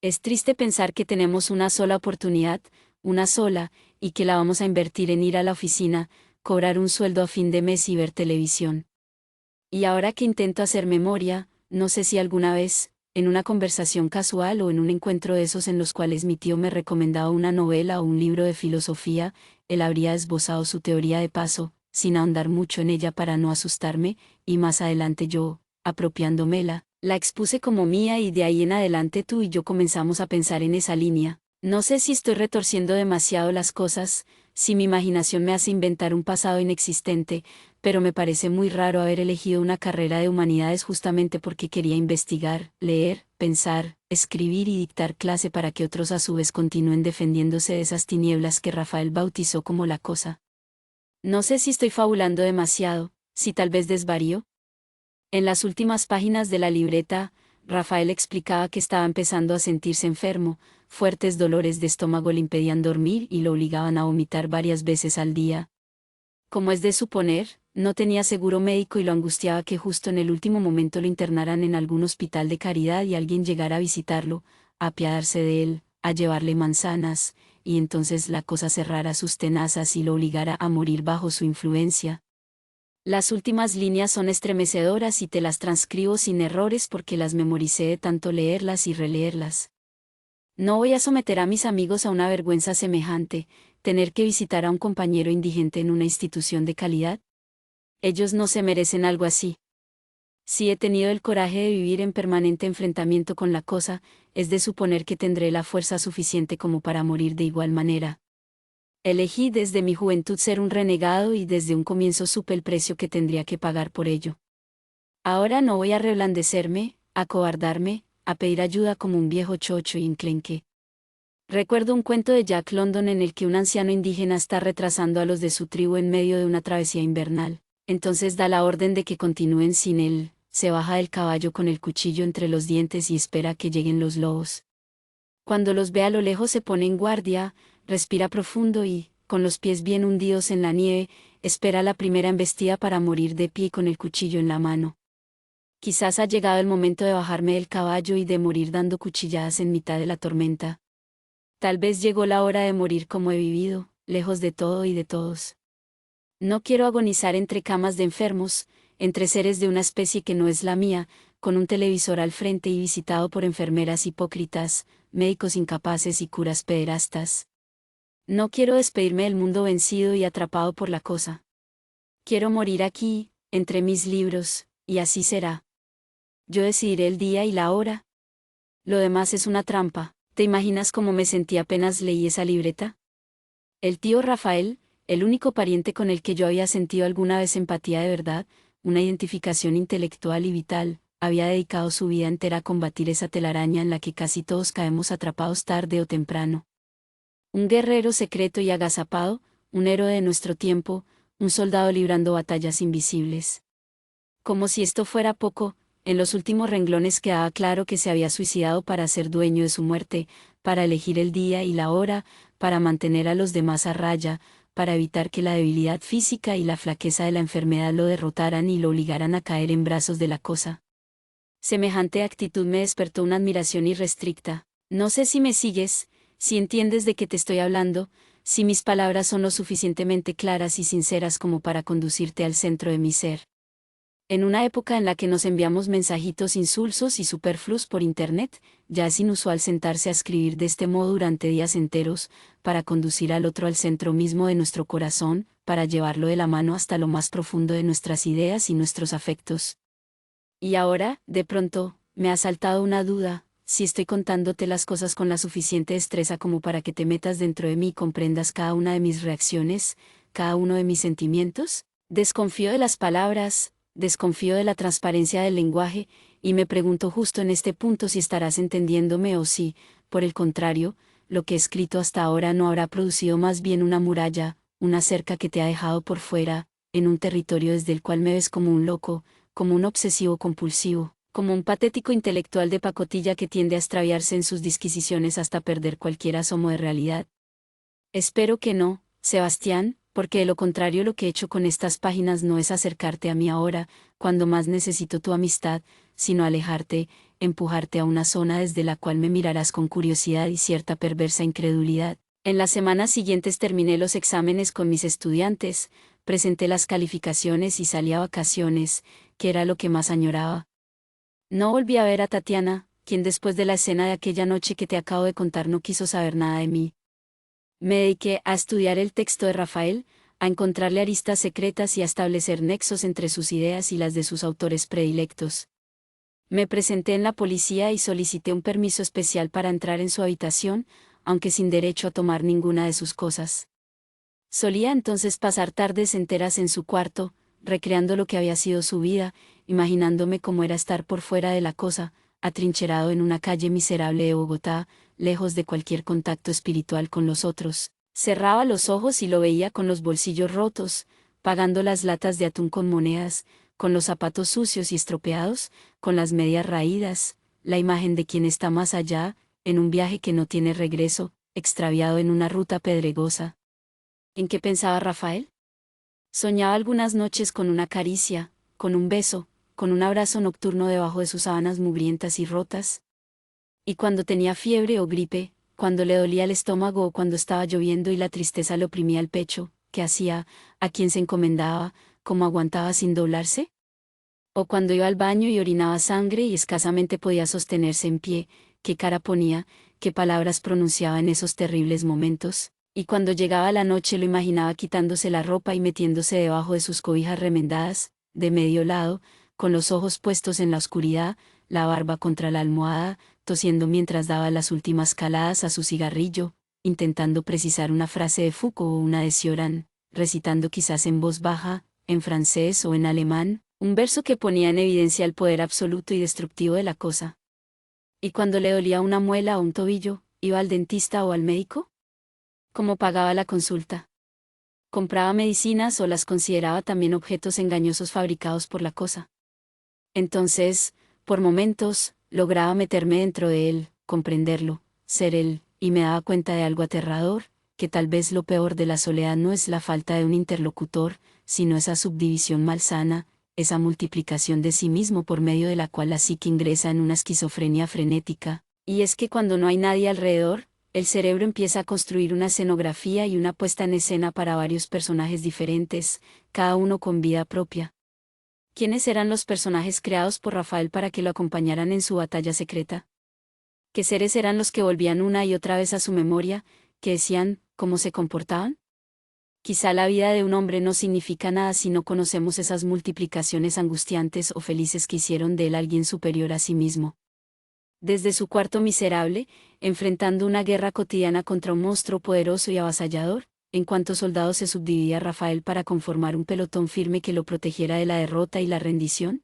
Es triste pensar que tenemos una sola oportunidad, una sola, y que la vamos a invertir en ir a la oficina, cobrar un sueldo a fin de mes y ver televisión. Y ahora que intento hacer memoria, no sé si alguna vez, en una conversación casual o en un encuentro de esos en los cuales mi tío me recomendaba una novela o un libro de filosofía, él habría esbozado su teoría de paso, sin ahondar mucho en ella para no asustarme, y más adelante yo, apropiándomela, la expuse como mía y de ahí en adelante tú y yo comenzamos a pensar en esa línea. No sé si estoy retorciendo demasiado las cosas, si mi imaginación me hace inventar un pasado inexistente, pero me parece muy raro haber elegido una carrera de humanidades justamente porque quería investigar, leer, pensar, escribir y dictar clase para que otros a su vez continúen defendiéndose de esas tinieblas que Rafael bautizó como la cosa. No sé si estoy fabulando demasiado, si tal vez desvarío. En las últimas páginas de la libreta, Rafael explicaba que estaba empezando a sentirse enfermo, fuertes dolores de estómago le impedían dormir y lo obligaban a vomitar varias veces al día. Como es de suponer, no tenía seguro médico y lo angustiaba que justo en el último momento lo internaran en algún hospital de caridad y alguien llegara a visitarlo, a apiadarse de él, a llevarle manzanas, y entonces la cosa cerrara sus tenazas y lo obligara a morir bajo su influencia. Las últimas líneas son estremecedoras y te las transcribo sin errores porque las memoricé de tanto leerlas y releerlas. No voy a someter a mis amigos a una vergüenza semejante, tener que visitar a un compañero indigente en una institución de calidad. Ellos no se merecen algo así. Si he tenido el coraje de vivir en permanente enfrentamiento con la cosa, es de suponer que tendré la fuerza suficiente como para morir de igual manera. Elegí desde mi juventud ser un renegado y desde un comienzo supe el precio que tendría que pagar por ello. Ahora no voy a reblandecerme, a acobardarme, a pedir ayuda como un viejo chocho y enclenque. Recuerdo un cuento de Jack London en el que un anciano indígena está retrasando a los de su tribu en medio de una travesía invernal. Entonces da la orden de que continúen sin él, se baja del caballo con el cuchillo entre los dientes y espera que lleguen los lobos. Cuando los ve a lo lejos se pone en guardia, respira profundo y, con los pies bien hundidos en la nieve, espera la primera embestida para morir de pie con el cuchillo en la mano. Quizás ha llegado el momento de bajarme del caballo y de morir dando cuchilladas en mitad de la tormenta. Tal vez llegó la hora de morir como he vivido, lejos de todo y de todos. No quiero agonizar entre camas de enfermos, entre seres de una especie que no es la mía, con un televisor al frente y visitado por enfermeras hipócritas, médicos incapaces y curas pederastas. No quiero despedirme del mundo vencido y atrapado por la cosa. Quiero morir aquí, entre mis libros, y así será. Yo decidiré el día y la hora. Lo demás es una trampa. ¿Te imaginas cómo me sentí apenas leí esa libreta? El tío Rafael, el único pariente con el que yo había sentido alguna vez empatía de verdad, una identificación intelectual y vital, había dedicado su vida entera a combatir esa telaraña en la que casi todos caemos atrapados tarde o temprano. Un guerrero secreto y agazapado, un héroe de nuestro tiempo, un soldado librando batallas invisibles. Como si esto fuera poco, en los últimos renglones quedaba claro que se había suicidado para ser dueño de su muerte, para elegir el día y la hora, para mantener a los demás a raya, para evitar que la debilidad física y la flaqueza de la enfermedad lo derrotaran y lo obligaran a caer en brazos de la cosa. Semejante actitud me despertó una admiración irrestricta. No sé si me sigues, si entiendes de qué te estoy hablando, si mis palabras son lo suficientemente claras y sinceras como para conducirte al centro de mi ser. En una época en la que nos enviamos mensajitos insulsos y superfluos por Internet, ya es inusual sentarse a escribir de este modo durante días enteros, para conducir al otro al centro mismo de nuestro corazón, para llevarlo de la mano hasta lo más profundo de nuestras ideas y nuestros afectos. Y ahora, de pronto, me ha saltado una duda, si estoy contándote las cosas con la suficiente destreza como para que te metas dentro de mí y comprendas cada una de mis reacciones, cada uno de mis sentimientos. Desconfío de las palabras, desconfío de la transparencia del lenguaje, y me pregunto justo en este punto si estarás entendiéndome o si, por el contrario, lo que he escrito hasta ahora no habrá producido más bien una muralla, una cerca que te ha dejado por fuera, en un territorio desde el cual me ves como un loco, como un obsesivo compulsivo, como un patético intelectual de pacotilla que tiende a extraviarse en sus disquisiciones hasta perder cualquier asomo de realidad. Espero que no, Sebastián, porque de lo contrario lo que he hecho con estas páginas no es acercarte a mí ahora, cuando más necesito tu amistad, sino alejarte, empujarte a una zona desde la cual me mirarás con curiosidad y cierta perversa incredulidad. En las semanas siguientes terminé los exámenes con mis estudiantes, presenté las calificaciones y salí a vacaciones, que era lo que más añoraba. No volví a ver a Tatiana, quien después de la escena de aquella noche que te acabo de contar no quiso saber nada de mí. Me dediqué a estudiar el texto de Rafael, a encontrarle aristas secretas y a establecer nexos entre sus ideas y las de sus autores predilectos. Me presenté en la policía y solicité un permiso especial para entrar en su habitación, aunque sin derecho a tomar ninguna de sus cosas. Solía entonces pasar tardes enteras en su cuarto, recreando lo que había sido su vida, imaginándome cómo era estar por fuera de la cosa, atrincherado en una calle miserable de Bogotá, lejos de cualquier contacto espiritual con los otros. Cerraba los ojos y lo veía con los bolsillos rotos, pagando las latas de atún con monedas, con los zapatos sucios y estropeados, con las medias raídas, la imagen de quien está más allá, en un viaje que no tiene regreso, extraviado en una ruta pedregosa. ¿En qué pensaba Rafael? Soñaba algunas noches con una caricia, con un beso, con un abrazo nocturno debajo de sus sábanas mugrientas y rotas. Y cuando tenía fiebre o gripe, cuando le dolía el estómago o cuando estaba lloviendo y la tristeza le oprimía el pecho, ¿qué hacía? ¿A quién se encomendaba? ¿Cómo aguantaba sin doblarse? O cuando iba al baño y orinaba sangre y escasamente podía sostenerse en pie, ¿qué cara ponía? ¿Qué palabras pronunciaba en esos terribles momentos? Y cuando llegaba la noche lo imaginaba quitándose la ropa y metiéndose debajo de sus cobijas remendadas, de medio lado, con los ojos puestos en la oscuridad, la barba contra la almohada, tosiendo mientras daba las últimas caladas a su cigarrillo, intentando precisar una frase de Foucault o una de Cioran, recitando quizás en voz baja, en francés o en alemán, un verso que ponía en evidencia el poder absoluto y destructivo de la cosa. ¿Y cuando le dolía una muela o un tobillo, iba al dentista o al médico? ¿Cómo pagaba la consulta? ¿Compraba medicinas o las consideraba también objetos engañosos fabricados por la cosa? Entonces, por momentos, lograba meterme dentro de él, comprenderlo, ser él, y me daba cuenta de algo aterrador, que tal vez lo peor de la soledad no es la falta de un interlocutor, sino esa subdivisión malsana, esa multiplicación de sí mismo por medio de la cual la psique ingresa en una esquizofrenia frenética, y es que cuando no hay nadie alrededor, el cerebro empieza a construir una escenografía y una puesta en escena para varios personajes diferentes, cada uno con vida propia. ¿Quiénes eran los personajes creados por Rafael para que lo acompañaran en su batalla secreta? ¿Qué seres eran los que volvían una y otra vez a su memoria, que decían, cómo se comportaban? Quizá la vida de un hombre no significa nada si no conocemos esas multiplicaciones angustiantes o felices que hicieron de él alguien superior a sí mismo. Desde su cuarto miserable, enfrentando una guerra cotidiana contra un monstruo poderoso y avasallador, en cuantos soldados se subdividía Rafael para conformar un pelotón firme que lo protegiera de la derrota y la rendición.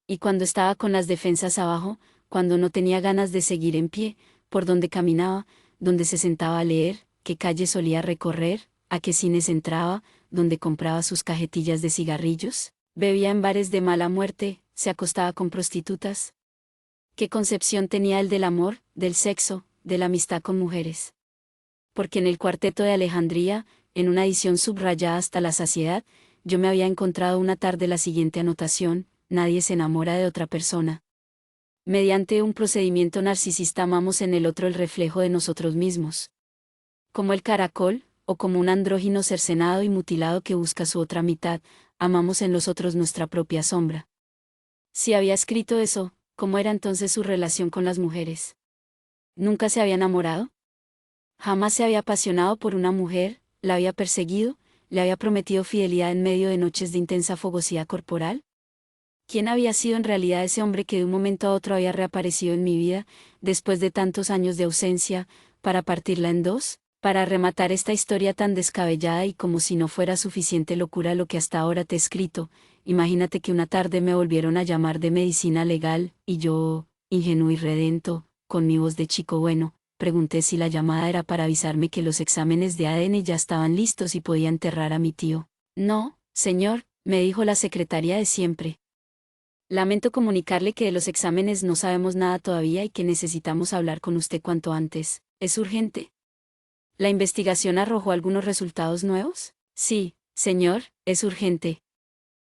Y cuando estaba con las defensas abajo, cuando no tenía ganas de seguir en pie, por donde caminaba, donde se sentaba a leer, qué calle solía recorrer, a qué cines entraba, donde compraba sus cajetillas de cigarrillos, bebía en bares de mala muerte, se acostaba con prostitutas. ¿Qué concepción tenía él del amor, del sexo, de la amistad con mujeres? Porque en el Cuarteto de Alejandría, en una edición subrayada hasta la saciedad, yo me había encontrado una tarde la siguiente anotación: nadie se enamora de otra persona. Mediante un procedimiento narcisista amamos en el otro el reflejo de nosotros mismos. Como el caracol, o como un andrógino cercenado y mutilado que busca su otra mitad, amamos en los otros nuestra propia sombra. Si había escrito eso, ¿cómo era entonces su relación con las mujeres? ¿Nunca se había enamorado? Jamás se había apasionado por una mujer, la había perseguido, le había prometido fidelidad en medio de noches de intensa fogosidad corporal. ¿Quién había sido en realidad ese hombre que de un momento a otro había reaparecido en mi vida, después de tantos años de ausencia, para partirla en dos, para rematar esta historia tan descabellada? Y como si no fuera suficiente locura lo que hasta ahora te he escrito, imagínate que una tarde me volvieron a llamar de medicina legal, y yo, ingenuo y redento, con mi voz de chico bueno, pregunté si la llamada era para avisarme que los exámenes de ADN ya estaban listos y podía enterrar a mi tío. No, señor, me dijo la secretaria de siempre. Lamento comunicarle que de los exámenes no sabemos nada todavía y que necesitamos hablar con usted cuanto antes. ¿Es urgente? ¿La investigación arrojó algunos resultados nuevos? Sí, señor, es urgente.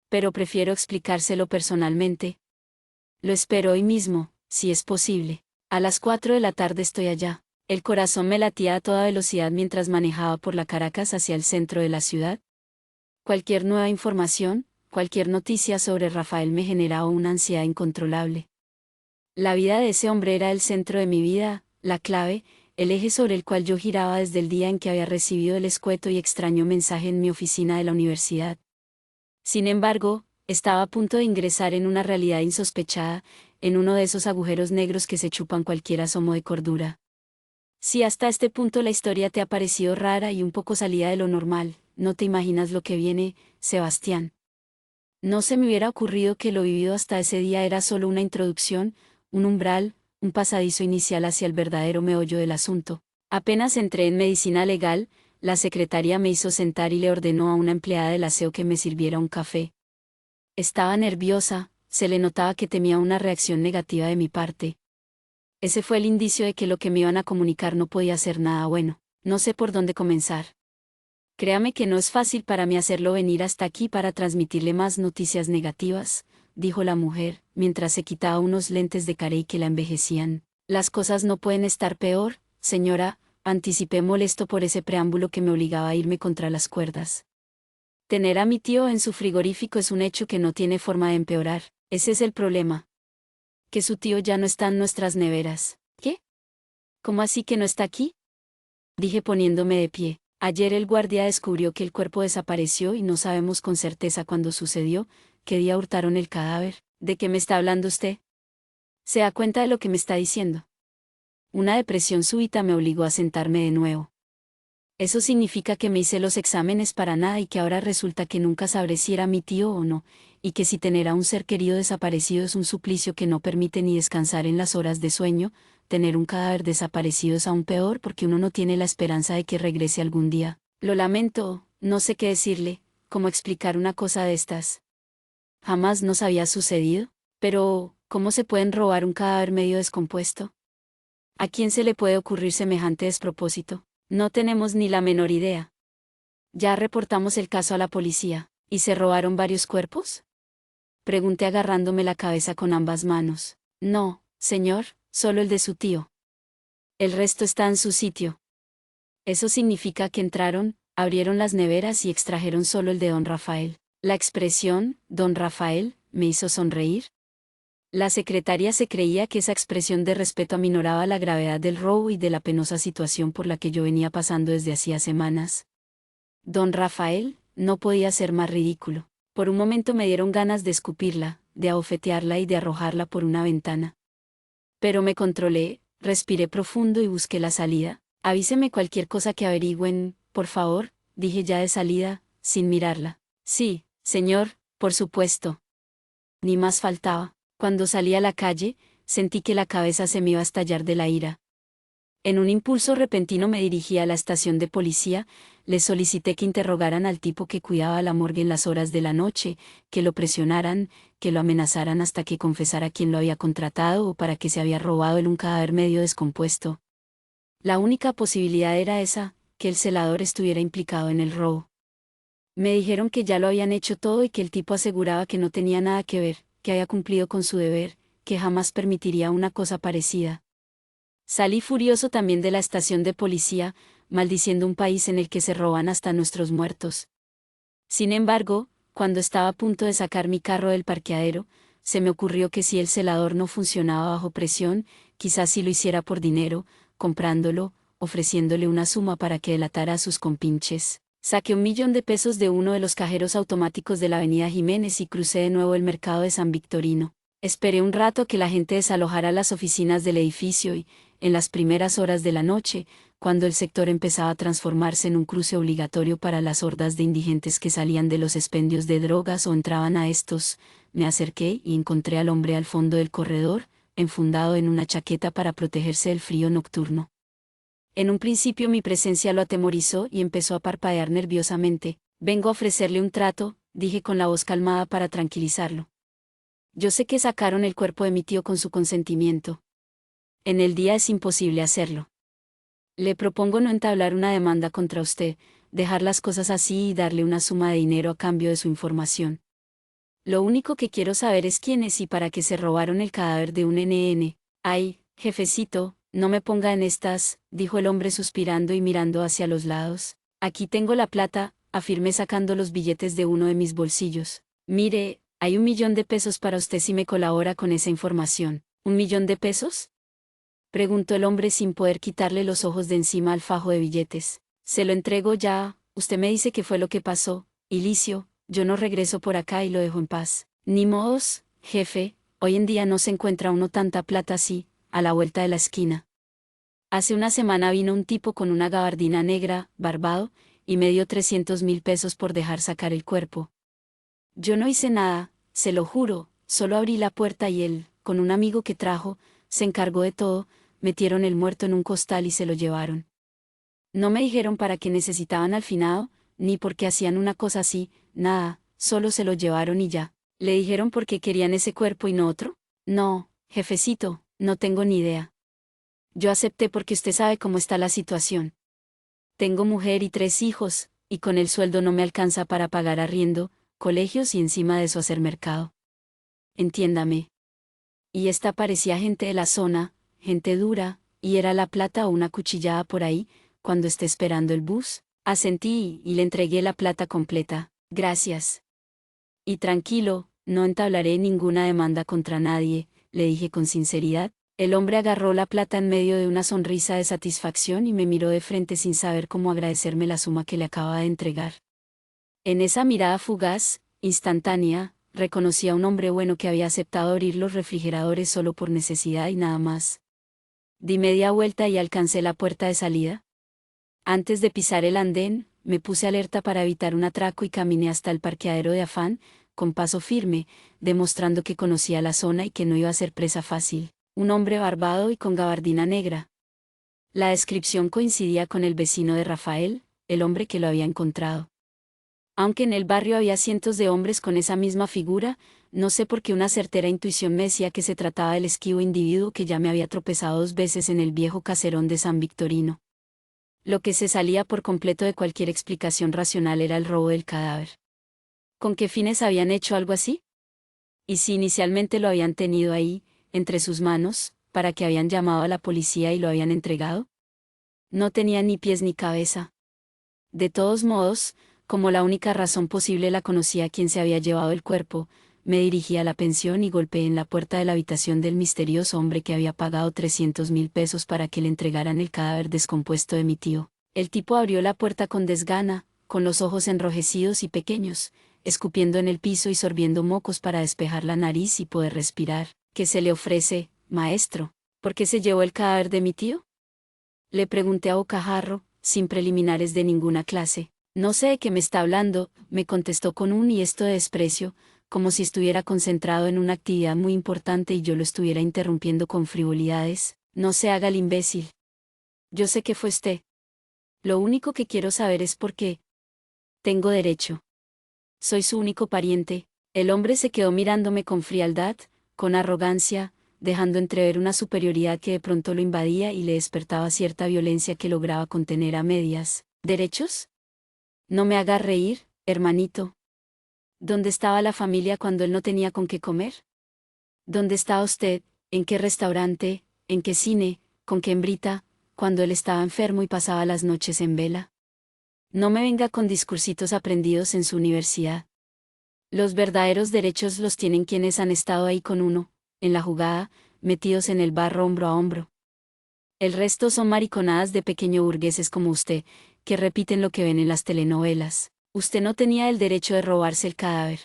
Pero prefiero explicárselo personalmente. Lo espero hoy mismo, si es posible. A las 4 de la tarde estoy allá. El corazón me latía a toda velocidad mientras manejaba por la Caracas hacia el centro de la ciudad. Cualquier nueva información, cualquier noticia sobre Rafael me generaba una ansiedad incontrolable. La vida de ese hombre era el centro de mi vida, la clave, el eje sobre el cual yo giraba desde el día en que había recibido el escueto y extraño mensaje en mi oficina de la universidad. Sin embargo, estaba a punto de ingresar en una realidad insospechada, en uno de esos agujeros negros que se chupan cualquier asomo de cordura. Si hasta este punto la historia te ha parecido rara y un poco salida de lo normal, no te imaginas lo que viene, Sebastián. No se me hubiera ocurrido que lo vivido hasta ese día era solo una introducción, un umbral, un pasadizo inicial hacia el verdadero meollo del asunto. Apenas entré en medicina legal, la secretaria me hizo sentar y le ordenó a una empleada del aseo que me sirviera un café. Estaba nerviosa, se le notaba que temía una reacción negativa de mi parte. Ese fue el indicio de que lo que me iban a comunicar no podía ser nada bueno. No sé por dónde comenzar. Créame que no es fácil para mí hacerlo venir hasta aquí para transmitirle más noticias negativas, dijo la mujer, mientras se quitaba unos lentes de carey que la envejecían. Las cosas no pueden estar peor, señora, anticipé molesto por ese preámbulo que me obligaba a irme contra las cuerdas. Tener a mi tío en su frigorífico es un hecho que no tiene forma de empeorar, ese es el problema. Que su tío ya no está en nuestras neveras. ¿Qué? ¿Cómo así que no está aquí? Dije poniéndome de pie. Ayer el guardia descubrió que el cuerpo desapareció y no sabemos con certeza cuándo sucedió, qué día hurtaron el cadáver. ¿De qué me está hablando usted? ¿Se da cuenta de lo que me está diciendo? Una depresión súbita me obligó a sentarme de nuevo. Eso significa que me hice los exámenes para nada y que ahora resulta que nunca sabré si era mi tío o no, y que si tener a un ser querido desaparecido es un suplicio que no permite ni descansar en las horas de sueño, tener un cadáver desaparecido es aún peor porque uno no tiene la esperanza de que regrese algún día. Lo lamento, no sé qué decirle, cómo explicar una cosa de estas. Jamás nos había sucedido, pero, ¿cómo se pueden robar un cadáver medio descompuesto? ¿A quién se le puede ocurrir semejante despropósito? No tenemos ni la menor idea. Ya reportamos el caso a la policía. ¿Y se robaron varios cuerpos? Pregunté agarrándome la cabeza con ambas manos. No, señor, solo el de su tío. El resto está en su sitio. Eso significa que entraron, abrieron las neveras y extrajeron solo el de don Rafael. La expresión, don Rafael, me hizo sonreír. La secretaria se creía que esa expresión de respeto aminoraba la gravedad del robo y de la penosa situación por la que yo venía pasando desde hacía semanas. Don Rafael, no podía ser más ridículo. Por un momento me dieron ganas de escupirla, de abofetearla y de arrojarla por una ventana. Pero me controlé, respiré profundo y busqué la salida. Avíseme cualquier cosa que averigüen, por favor, dije ya de salida, sin mirarla. Sí, señor, por supuesto. Ni más faltaba. Cuando salí a la calle, sentí que la cabeza se me iba a estallar de la ira. En un impulso repentino me dirigí a la estación de policía, les solicité que interrogaran al tipo que cuidaba la morgue en las horas de la noche, que lo presionaran, que lo amenazaran hasta que confesara quién lo había contratado o para qué se había robado un cadáver medio descompuesto. La única posibilidad era esa, que el celador estuviera implicado en el robo. Me dijeron que ya lo habían hecho todo y que el tipo aseguraba que no tenía nada que ver, que había cumplido con su deber, que jamás permitiría una cosa parecida. Salí furioso también de la estación de policía, maldiciendo un país en el que se roban hasta nuestros muertos. Sin embargo, cuando estaba a punto de sacar mi carro del parqueadero, se me ocurrió que si el celador no funcionaba bajo presión, quizás si lo hiciera por dinero, comprándolo, ofreciéndole una suma para que delatara a sus compinches. Saqué $1.000.000 de uno de los cajeros automáticos de la avenida Jiménez y crucé de nuevo el mercado de San Victorino. Esperé un rato a que la gente desalojara las oficinas del edificio y, en las primeras horas de la noche, cuando el sector empezaba a transformarse en un cruce obligatorio para las hordas de indigentes que salían de los expendios de drogas o entraban a estos, me acerqué y encontré al hombre al fondo del corredor, enfundado en una chaqueta para protegerse del frío nocturno. En un principio mi presencia lo atemorizó y empezó a parpadear nerviosamente. Vengo a ofrecerle un trato, dije con la voz calmada para tranquilizarlo. Yo sé que sacaron el cuerpo de mi tío con su consentimiento. En el día es imposible hacerlo. Le propongo no entablar una demanda contra usted, dejar las cosas así y darle una suma de dinero a cambio de su información. Lo único que quiero saber es quién es y para qué se robaron el cadáver de un NN. Ay, jefecito, no me ponga en estas, dijo el hombre suspirando y mirando hacia los lados. Aquí tengo la plata, afirmé sacando los billetes de uno de mis bolsillos. Mire, hay $1.000.000 para usted si me colabora con esa información. ¿$1.000.000? Preguntó el hombre sin poder quitarle los ojos de encima al fajo de billetes. Se lo entrego ya, usted me dice qué fue lo que pasó, Ilicio, yo no regreso por acá y lo dejo en paz. Ni modos, jefe, hoy en día no se encuentra uno tanta plata así, a la vuelta de la esquina. Hace una semana vino un tipo con una gabardina negra, barbado, y me dio $300.000 por dejar sacar el cuerpo. Yo no hice nada, se lo juro, solo abrí la puerta y él, con un amigo que trajo, se encargó de todo, metieron el muerto en un costal y se lo llevaron. No me dijeron para qué necesitaban al finado, ni por qué hacían una cosa así, nada, solo se lo llevaron y ya. ¿Le dijeron por qué querían ese cuerpo y no otro? No, jefecito, no tengo ni idea. Yo acepté porque usted sabe cómo está la situación. Tengo mujer y 3 hijos, y con el sueldo no me alcanza para pagar arriendo, colegios y encima de eso hacer mercado. Entiéndame. Y esta parecía gente de la zona, gente dura, y era la plata o una cuchillada por ahí, cuando esté esperando el bus. Asentí y le entregué la plata completa. Gracias. Y tranquilo, no entablaré ninguna demanda contra nadie, le dije con sinceridad. El hombre agarró la plata en medio de una sonrisa de satisfacción y me miró de frente sin saber cómo agradecerme la suma que le acababa de entregar. En esa mirada fugaz, instantánea, reconocí a un hombre bueno que había aceptado abrir los refrigeradores solo por necesidad y nada más. Di media vuelta y alcancé la puerta de salida. Antes de pisar el andén, me puse alerta para evitar un atraco y caminé hasta el parqueadero de afán, con paso firme, demostrando que conocía la zona y que no iba a ser presa fácil. Un hombre barbado y con gabardina negra. La descripción coincidía con el vecino de Rafael, el hombre que lo había encontrado. Aunque en el barrio había cientos de hombres con esa misma figura, no sé por qué una certera intuición me decía que se trataba del esquivo individuo que ya me había tropezado 2 veces en el viejo caserón de San Victorino. Lo que se salía por completo de cualquier explicación racional era el robo del cadáver. ¿Con qué fines habían hecho algo así? Y si inicialmente lo habían tenido ahí, entre sus manos, ¿para qué habían llamado a la policía y lo habían entregado? No tenía ni pies ni cabeza. De todos modos, como la única razón posible la conocía quien se había llevado el cuerpo, me dirigí a la pensión y golpeé en la puerta de la habitación del misterioso hombre que había pagado 300.000 pesos para que le entregaran el cadáver descompuesto de mi tío. El tipo abrió la puerta con desgana, con los ojos enrojecidos y pequeños, escupiendo en el piso y sorbiendo mocos para despejar la nariz y poder respirar. ¿Qué se le ofrece, maestro? ¿Por qué se llevó el cadáver de mi tío? Le pregunté a bocajarro, sin preliminares de ninguna clase. No sé de qué me está hablando, me contestó con un y esto de desprecio, como si estuviera concentrado en una actividad muy importante y yo lo estuviera interrumpiendo con frivolidades. No se haga el imbécil. Yo sé que fue usted. Lo único que quiero saber es por qué. Tengo derecho. Soy su único pariente. El hombre se quedó mirándome con frialdad, con arrogancia, dejando entrever una superioridad que de pronto lo invadía y le despertaba cierta violencia que lograba contener a medias. ¿Derechos? No me haga reír, hermanito. ¿Dónde estaba la familia cuando él no tenía con qué comer? ¿Dónde estaba usted, en qué restaurante, en qué cine, con qué hembrita, cuando él estaba enfermo y pasaba las noches en vela? No me venga con discursitos aprendidos en su universidad. Los verdaderos derechos los tienen quienes han estado ahí con uno, en la jugada, metidos en el barro hombro a hombro. El resto son mariconadas de pequeño burgueses como usted, que repiten lo que ven en las telenovelas. Usted no tenía el derecho de robarse el cadáver.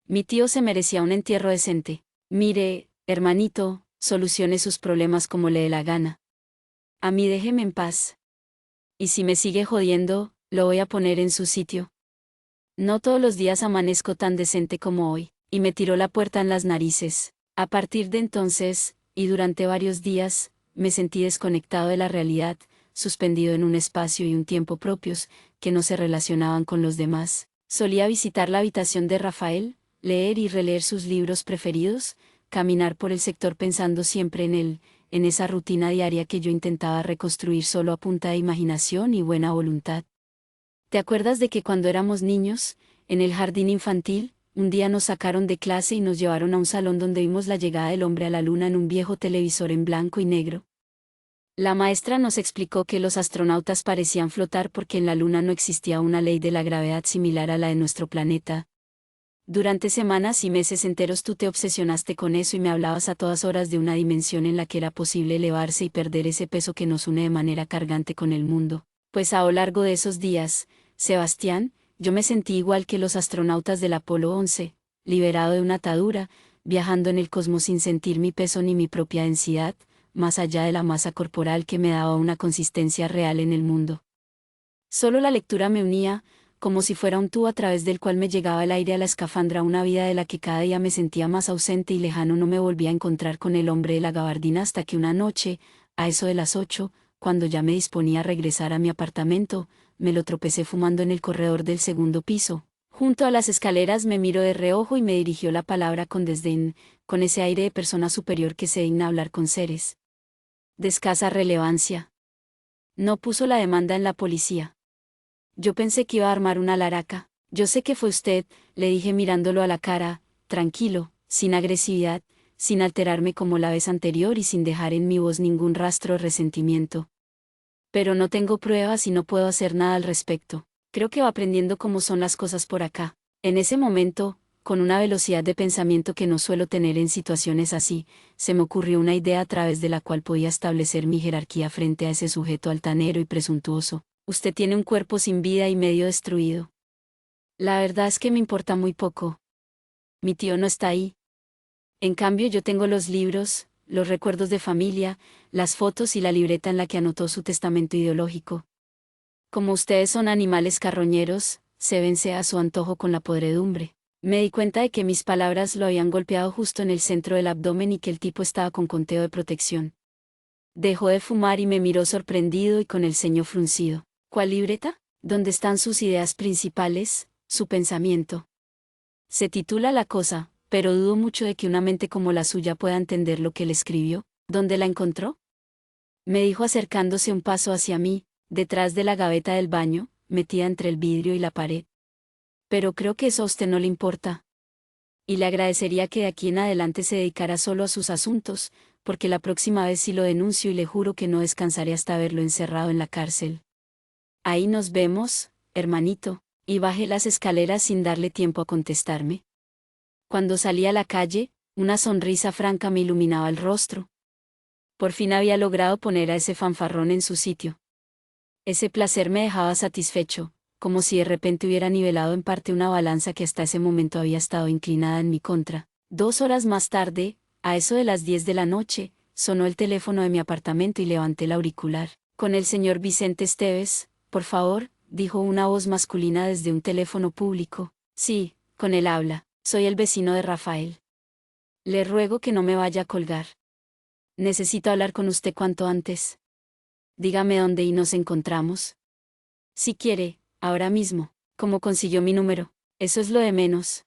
Mi tío se merecía un entierro decente. Mire, hermanito, solucione sus problemas como le dé la gana. A mí déjeme en paz. Y si me sigue jodiendo, lo voy a poner en su sitio. No todos los días amanezco tan decente como hoy, y me tiró la puerta en las narices. A partir de entonces, y durante varios días, me sentí desconectado de la realidad, suspendido en un espacio y un tiempo propios, que no se relacionaban con los demás. Solía visitar la habitación de Rafael, leer y releer sus libros preferidos, caminar por el sector pensando siempre en él, en esa rutina diaria que yo intentaba reconstruir solo a punta de imaginación y buena voluntad. ¿Te acuerdas de que cuando éramos niños, en el jardín infantil, un día nos sacaron de clase y nos llevaron a un salón donde vimos la llegada del hombre a la luna en un viejo televisor en blanco y negro? La maestra nos explicó que los astronautas parecían flotar porque en la luna no existía una ley de la gravedad similar a la de nuestro planeta. Durante semanas y meses enteros tú te obsesionaste con eso y me hablabas a todas horas de una dimensión en la que era posible elevarse y perder ese peso que nos une de manera cargante con el mundo. Pues a lo largo de esos días, Sebastián, yo me sentí igual que los astronautas del Apolo 11, liberado de una atadura, viajando en el cosmos sin sentir mi peso ni mi propia densidad, más allá de la masa corporal que me daba una consistencia real en el mundo. Solo la lectura me unía, como si fuera un tubo a través del cual me llegaba el aire a la escafandra, una vida de la que cada día me sentía más ausente y lejano. No me volví a encontrar con el hombre de la gabardina hasta que una noche, a eso de las 8, cuando ya me disponía a regresar a mi apartamento, me lo tropecé fumando en el corredor del segundo piso, Junto a las escaleras me miró de reojo y me dirigió la palabra con desdén, con ese aire de persona superior que se digna hablar con seres de escasa relevancia. No puso la demanda en la policía. Yo pensé que iba a armar una laraca. Yo sé que fue usted, le dije mirándolo a la cara, tranquilo, sin agresividad, sin alterarme como la vez anterior y sin dejar en mi voz ningún rastro de resentimiento. Pero no tengo pruebas y no puedo hacer nada al respecto. Creo que va aprendiendo cómo son las cosas por acá. En ese momento, con una velocidad de pensamiento que no suelo tener en situaciones así, se me ocurrió una idea a través de la cual podía establecer mi jerarquía frente a ese sujeto altanero y presuntuoso. Usted tiene un cuerpo sin vida y medio destruido. La verdad es que me importa muy poco. Mi tío no está ahí. En cambio yo tengo los libros, los recuerdos de familia, las fotos y la libreta en la que anotó su testamento ideológico. Como ustedes son animales carroñeros, cébense a su antojo con la podredumbre. Me di cuenta de que mis palabras lo habían golpeado justo en el centro del abdomen y que el tipo estaba con conteo de protección. Dejó de fumar y me miró sorprendido y con el ceño fruncido. ¿Cuál libreta? ¿Dónde están sus ideas principales, su pensamiento? Se titula La Cosa, pero dudo mucho de que una mente como la suya pueda entender lo que él escribió. ¿Dónde la encontró? Me dijo acercándose un paso hacia mí, detrás de la gaveta del baño, metida entre el vidrio y la pared. Pero creo que eso a usted no le importa. Y le agradecería que de aquí en adelante se dedicara solo a sus asuntos, porque la próxima vez sí lo denuncio y le juro que no descansaré hasta verlo encerrado en la cárcel. Ahí nos vemos, hermanito, y bajé las escaleras sin darle tiempo a contestarme. Cuando salí a la calle, una sonrisa franca me iluminaba el rostro. Por fin había logrado poner a ese fanfarrón en su sitio. Ese placer me dejaba satisfecho, como si de repente hubiera nivelado en parte una balanza que hasta ese momento había estado inclinada en mi contra. 2 horas más tarde, a eso de las 10 de la noche, sonó el teléfono de mi apartamento y levanté el auricular. Con el señor Vicente Esteves, por favor, dijo una voz masculina desde un teléfono público. Sí, con él habla. Soy el vecino de Rafael. Le ruego que no me vaya a colgar. Necesito hablar con usted cuanto antes. Dígame dónde y nos encontramos. Si quiere, ahora mismo. ¿Cómo consiguió mi número? Eso es lo de menos.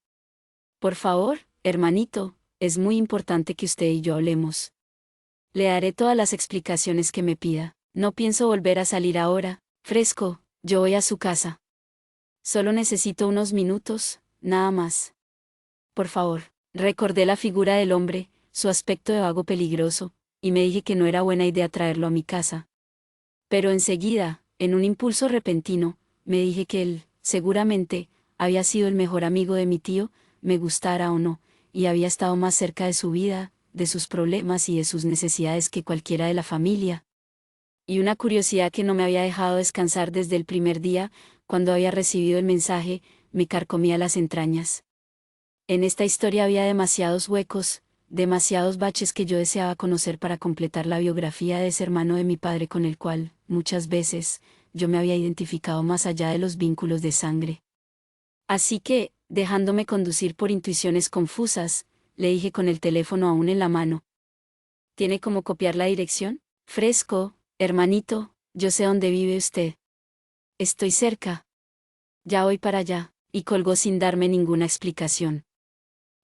Por favor, hermanito, es muy importante que usted y yo hablemos. Le daré todas las explicaciones que me pida. No pienso volver a salir ahora, fresco, yo voy a su casa. Solo necesito unos minutos, nada más. Por favor. Recordé la figura del hombre, su aspecto de vago peligroso, y me dije que no era buena idea traerlo a mi casa. Pero enseguida, en un impulso repentino, me dije que él, seguramente, había sido el mejor amigo de mi tío, me gustara o no, y había estado más cerca de su vida, de sus problemas y de sus necesidades que cualquiera de la familia. Y una curiosidad que no me había dejado descansar desde el primer día, cuando había recibido el mensaje, me carcomía las entrañas. En esta historia había demasiados huecos, demasiados baches que yo deseaba conocer para completar la biografía de ese hermano de mi padre con el cual, muchas veces, yo me había identificado más allá de los vínculos de sangre. Así que, dejándome conducir por intuiciones confusas, le dije con el teléfono aún en la mano. ¿Tiene cómo copiar la dirección? Fresco, hermanito, yo sé dónde vive usted. Estoy cerca. Ya voy para allá, y colgó sin darme ninguna explicación.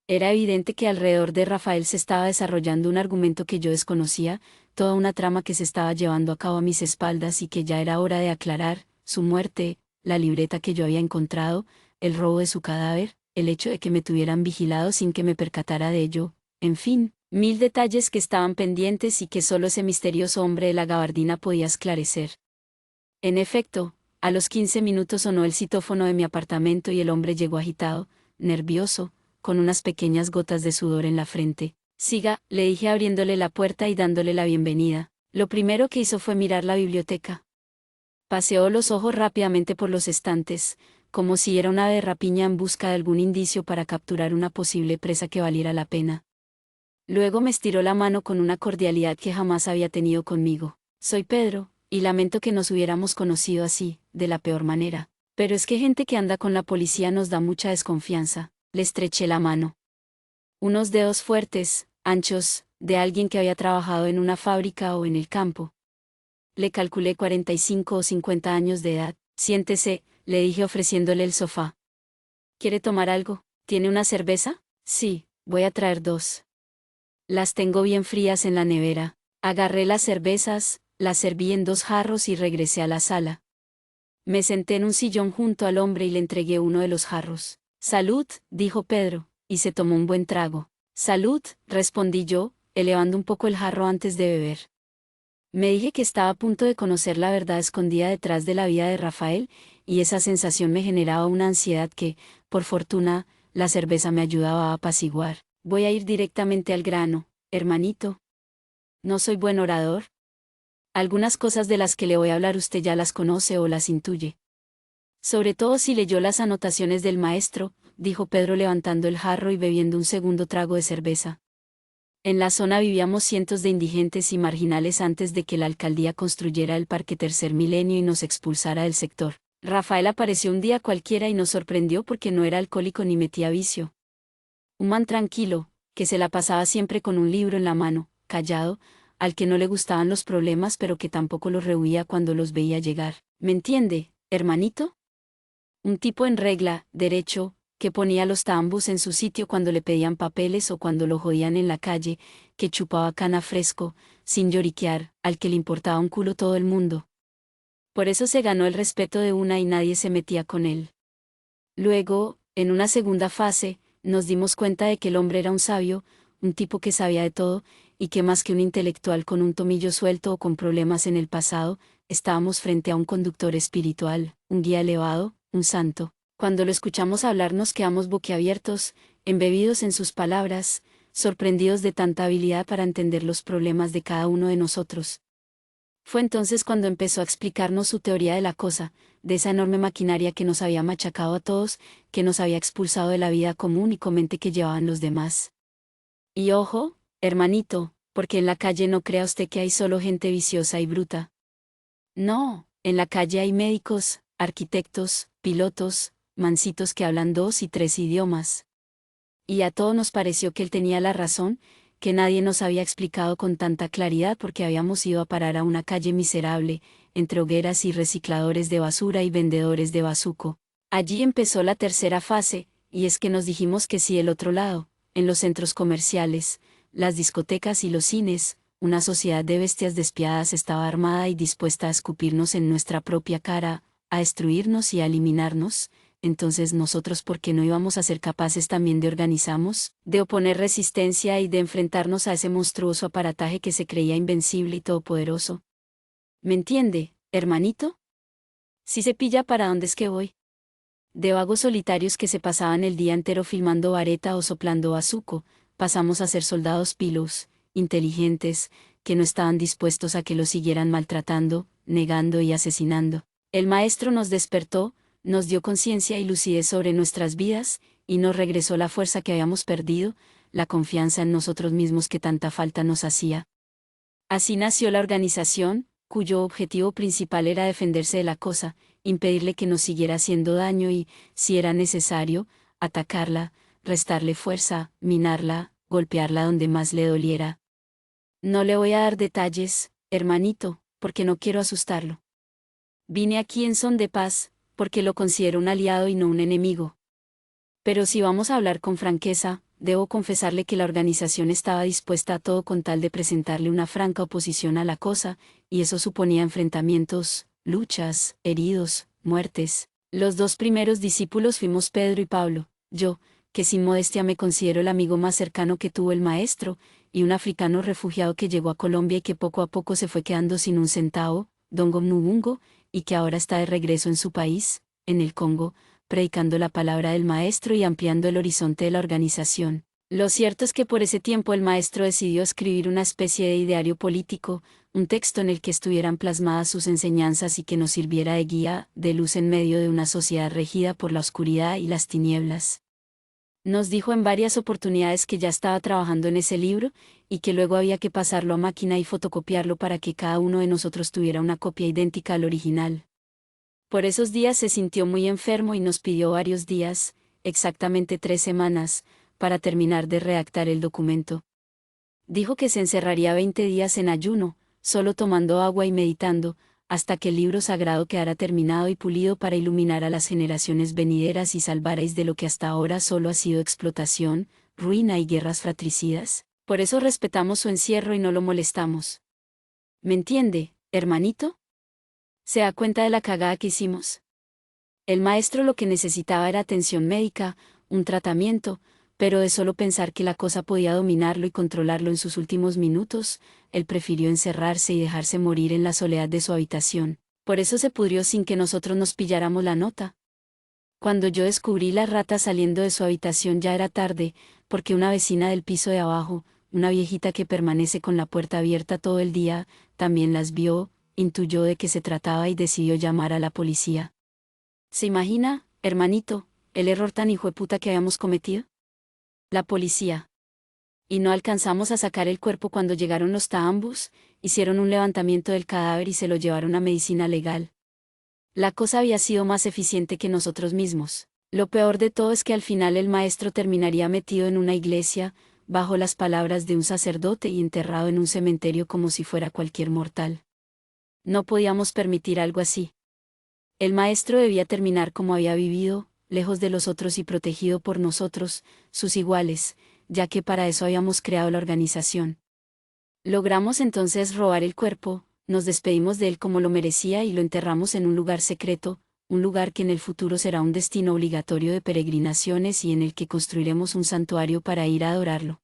Era evidente que alrededor de Rafael se estaba desarrollando un argumento que yo desconocía, toda una trama que se estaba llevando a cabo a mis espaldas y que ya era hora de aclarar: su muerte, la libreta que yo había encontrado, el robo de su cadáver, el hecho de que me tuvieran vigilado sin que me percatara de ello, en fin, 1000 detalles que estaban pendientes y que solo ese misterioso hombre de la gabardina podía esclarecer. En efecto, a los 15 minutos sonó el citófono de mi apartamento y el hombre llegó agitado, nervioso, con unas pequeñas gotas de sudor en la frente. Siga, le dije abriéndole la puerta y dándole la bienvenida. Lo primero que hizo fue mirar la biblioteca. Paseó los ojos rápidamente por los estantes, como si era una ave de rapiña en busca de algún indicio para capturar una posible presa que valiera la pena. Luego me estiró la mano con una cordialidad que jamás había tenido conmigo. Soy Pedro, y lamento que nos hubiéramos conocido así, de la peor manera. Pero es que gente que anda con la policía nos da mucha desconfianza. Le estreché la mano. Unos dedos fuertes, anchos, de alguien que había trabajado en una fábrica o en el campo. Le calculé 45 o 50 años de edad. Siéntese, le dije ofreciéndole el sofá. ¿Quiere tomar algo? ¿Tiene una cerveza? Sí, voy a traer 2. Las tengo bien frías en la nevera. Agarré las cervezas, las serví en 2 jarros y regresé a la sala. Me senté en un sillón junto al hombre y le entregué uno de los jarros. Salud, dijo Pedro, y se tomó un buen trago. Salud, respondí yo, elevando un poco el jarro antes de beber. Me dije que estaba a punto de conocer la verdad escondida detrás de la vida de Rafael, y esa sensación me generaba una ansiedad que, por fortuna, la cerveza me ayudaba a apaciguar. Voy a ir directamente al grano, hermanito. No soy buen orador. Algunas cosas de las que le voy a hablar usted ya las conoce o las intuye. Sobre todo si leyó las anotaciones del maestro, dijo Pedro levantando el jarro y bebiendo un segundo trago de cerveza. En la zona vivíamos cientos de indigentes y marginales antes de que la alcaldía construyera el Parque Tercer Milenio y nos expulsara del sector. Rafael apareció un día cualquiera y nos sorprendió porque no era alcohólico ni metía vicio. Un man tranquilo, que se la pasaba siempre con un libro en la mano, callado, al que no le gustaban los problemas pero que tampoco los rehuía cuando los veía llegar. ¿Me entiende, hermanito? Un tipo en regla, derecho, que ponía los tambos en su sitio cuando le pedían papeles o cuando lo jodían en la calle, que chupaba cana fresco, sin lloriquear, al que le importaba un culo todo el mundo. Por eso se ganó el respeto de una y nadie se metía con él. Luego, en una segunda fase, nos dimos cuenta de que el hombre era un sabio, un tipo que sabía de todo, y que más que un intelectual con un tomillo suelto o con problemas en el pasado, estábamos frente a un conductor espiritual, un guía elevado, un santo. Cuando lo escuchamos hablar nos quedamos boquiabiertos, embebidos en sus palabras, sorprendidos de tanta habilidad para entender los problemas de cada uno de nosotros. Fue entonces cuando empezó a explicarnos su teoría de la cosa, de esa enorme maquinaria que nos había machacado a todos, que nos había expulsado de la vida común y comente que llevaban los demás. Y ojo, hermanito, porque en la calle no crea usted que hay solo gente viciosa y bruta. No, en la calle hay médicos, arquitectos, pilotos, mancitos que hablan 2 y 3 idiomas. Y a todos nos pareció que él tenía la razón, que nadie nos había explicado con tanta claridad porque habíamos ido a parar a una calle miserable, entre hogueras y recicladores de basura y vendedores de bazuco. Allí empezó la tercera fase, y es que nos dijimos que si del otro lado, en los centros comerciales, las discotecas y los cines, una sociedad de bestias despiadadas estaba armada y dispuesta a escupirnos en nuestra propia cara, a destruirnos y a eliminarnos, entonces nosotros ¿por qué no íbamos a ser capaces también de organizarnos, de oponer resistencia y de enfrentarnos a ese monstruoso aparataje que se creía invencible y todopoderoso? ¿Me entiende, hermanito? Si se pilla para dónde es que voy. De vagos solitarios que se pasaban el día entero filmando vareta o soplando bazuco, pasamos a ser soldados pilos, inteligentes, que no estaban dispuestos a que los siguieran maltratando, negando y asesinando. El maestro nos despertó, nos dio conciencia y lucidez sobre nuestras vidas, y nos regresó la fuerza que habíamos perdido, la confianza en nosotros mismos que tanta falta nos hacía. Así nació la organización, cuyo objetivo principal era defenderse de la cosa, impedirle que nos siguiera haciendo daño y, si era necesario, atacarla, restarle fuerza, minarla, golpearla donde más le doliera. No le voy a dar detalles, hermanito, porque no quiero asustarlo. Vine aquí en son de paz, porque lo considero un aliado y no un enemigo. Pero si vamos a hablar con franqueza, debo confesarle que la organización estaba dispuesta a todo con tal de presentarle una franca oposición a la cosa, y eso suponía enfrentamientos, luchas, heridos, muertes. Los 2 primeros discípulos fuimos Pedro y Pablo, yo, que sin modestia me considero el amigo más cercano que tuvo el maestro, y un africano refugiado que llegó a Colombia y que poco a poco se fue quedando sin un centavo, Dongo Mnubungo, y que ahora está de regreso en su país, en el Congo, predicando la palabra del maestro y ampliando el horizonte de la organización. Lo cierto es que por ese tiempo el maestro decidió escribir una especie de ideario político, un texto en el que estuvieran plasmadas sus enseñanzas y que nos sirviera de guía, de luz en medio de una sociedad regida por la oscuridad y las tinieblas. Nos dijo en varias oportunidades que ya estaba trabajando en ese libro, y que luego había que pasarlo a máquina y fotocopiarlo para que cada uno de nosotros tuviera una copia idéntica al original. Por esos días se sintió muy enfermo y nos pidió varios días, exactamente 3 semanas, para terminar de redactar el documento. Dijo que se encerraría 20 días en ayuno, solo tomando agua y meditando, hasta que el libro sagrado quedara terminado y pulido para iluminar a las generaciones venideras y salvarais de lo que hasta ahora solo ha sido explotación, ruina y guerras fratricidas. Por eso respetamos su encierro y no lo molestamos. ¿Me entiende, hermanito? ¿Se da cuenta de la cagada que hicimos? El maestro lo que necesitaba era atención médica, un tratamiento, pero de solo pensar que la cosa podía dominarlo y controlarlo en sus últimos minutos, él prefirió encerrarse y dejarse morir en la soledad de su habitación. Por eso se pudrió sin que nosotros nos pilláramos la nota. Cuando yo descubrí las ratas saliendo de su habitación ya era tarde, porque una vecina del piso de abajo, una viejita que permanece con la puerta abierta todo el día, también las vio, intuyó de qué se trataba y decidió llamar a la policía. ¿Se imagina, hermanito, el error tan hijueputa que habíamos cometido? La policía. Y no alcanzamos a sacar el cuerpo cuando llegaron los Taambus, hicieron un levantamiento del cadáver y se lo llevaron a medicina legal. La cosa había sido más eficiente que nosotros mismos. Lo peor de todo es que al final el maestro terminaría metido en una iglesia, bajo las palabras de un sacerdote y enterrado en un cementerio como si fuera cualquier mortal. No podíamos permitir algo así. El maestro debía terminar como había vivido, lejos de los otros y protegido por nosotros, sus iguales, ya que para eso habíamos creado la organización. Logramos entonces robar el cuerpo, nos despedimos de él como lo merecía y lo enterramos en un lugar secreto, un lugar que en el futuro será un destino obligatorio de peregrinaciones y en el que construiremos un santuario para ir a adorarlo.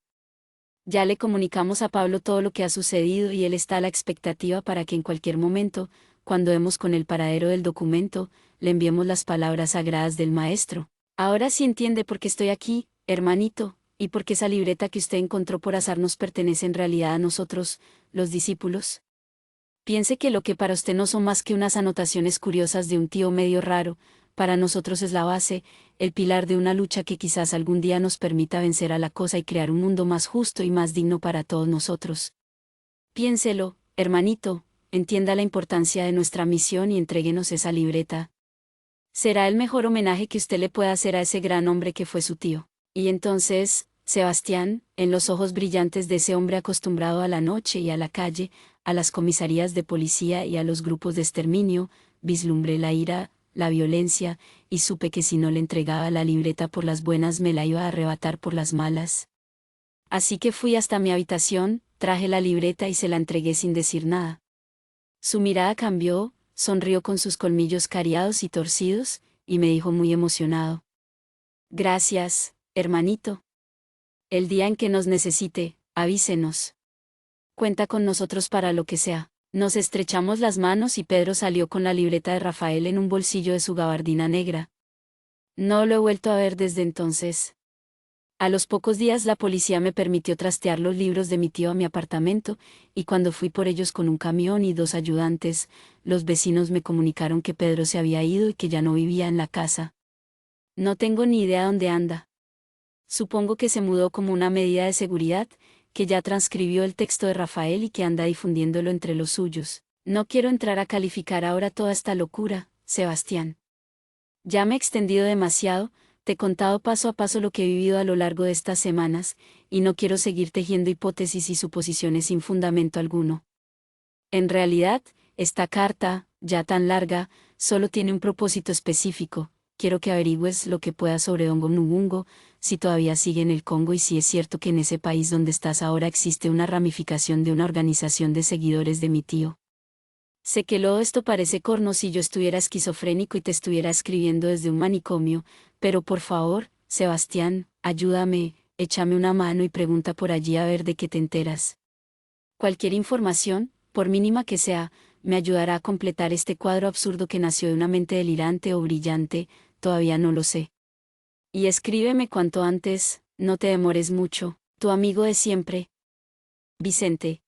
Ya le comunicamos a Pablo todo lo que ha sucedido y él está a la expectativa para que en cualquier momento, cuando demos con el paradero del documento, le enviemos las palabras sagradas del maestro. Ahora sí entiende por qué estoy aquí, hermanito, y por qué esa libreta que usted encontró por azar nos pertenece en realidad a nosotros, los discípulos. Piense que lo que para usted no son más que unas anotaciones curiosas de un tío medio raro, para nosotros es la base, el pilar de una lucha que quizás algún día nos permita vencer a la cosa y crear un mundo más justo y más digno para todos nosotros. Piénselo, hermanito, entienda la importancia de nuestra misión y entréguenos esa libreta. Será el mejor homenaje que usted le pueda hacer a ese gran hombre que fue su tío. Y entonces, Sebastián, en los ojos brillantes de ese hombre acostumbrado a la noche y a la calle, a las comisarías de policía y a los grupos de exterminio, vislumbré la ira, la violencia, y supe que si no le entregaba la libreta por las buenas me la iba a arrebatar por las malas. Así que fui hasta mi habitación, traje la libreta y se la entregué sin decir nada. Su mirada cambió, sonrió con sus colmillos cariados y torcidos, y me dijo muy emocionado: Gracias, hermanito. El día en que nos necesite, avísenos. Cuenta con nosotros para lo que sea. Nos estrechamos las manos y Pedro salió con la libreta de Rafael en un bolsillo de su gabardina negra. No lo he vuelto a ver desde entonces. A los pocos días la policía me permitió trastear los libros de mi tío a mi apartamento, y cuando fui por ellos con un camión y 2 ayudantes, los vecinos me comunicaron que Pedro se había ido y que ya no vivía en la casa. No tengo ni idea dónde anda. Supongo que se mudó como una medida de seguridad, que ya transcribió el texto de Rafael y que anda difundiéndolo entre los suyos. No quiero entrar a calificar ahora toda esta locura, Sebastián. Ya me he extendido demasiado, te he contado paso a paso lo que he vivido a lo largo de estas semanas, y no quiero seguir tejiendo hipótesis y suposiciones sin fundamento alguno. En realidad, esta carta, ya tan larga, solo tiene un propósito específico. Quiero que averigües lo que puedas sobre Dongo Nubungo, si todavía sigue en el Congo y si es cierto que en ese país donde estás ahora existe una ramificación de una organización de seguidores de mi tío. Sé que todo esto parece corno si yo estuviera esquizofrénico y te estuviera escribiendo desde un manicomio, pero por favor, Sebastián, ayúdame, échame una mano y pregunta por allí a ver de qué te enteras. Cualquier información, por mínima que sea, me ayudará a completar este cuadro absurdo que nació de una mente delirante o brillante, todavía no lo sé. Y escríbeme cuanto antes, no te demores mucho, tu amigo de siempre, Vicente.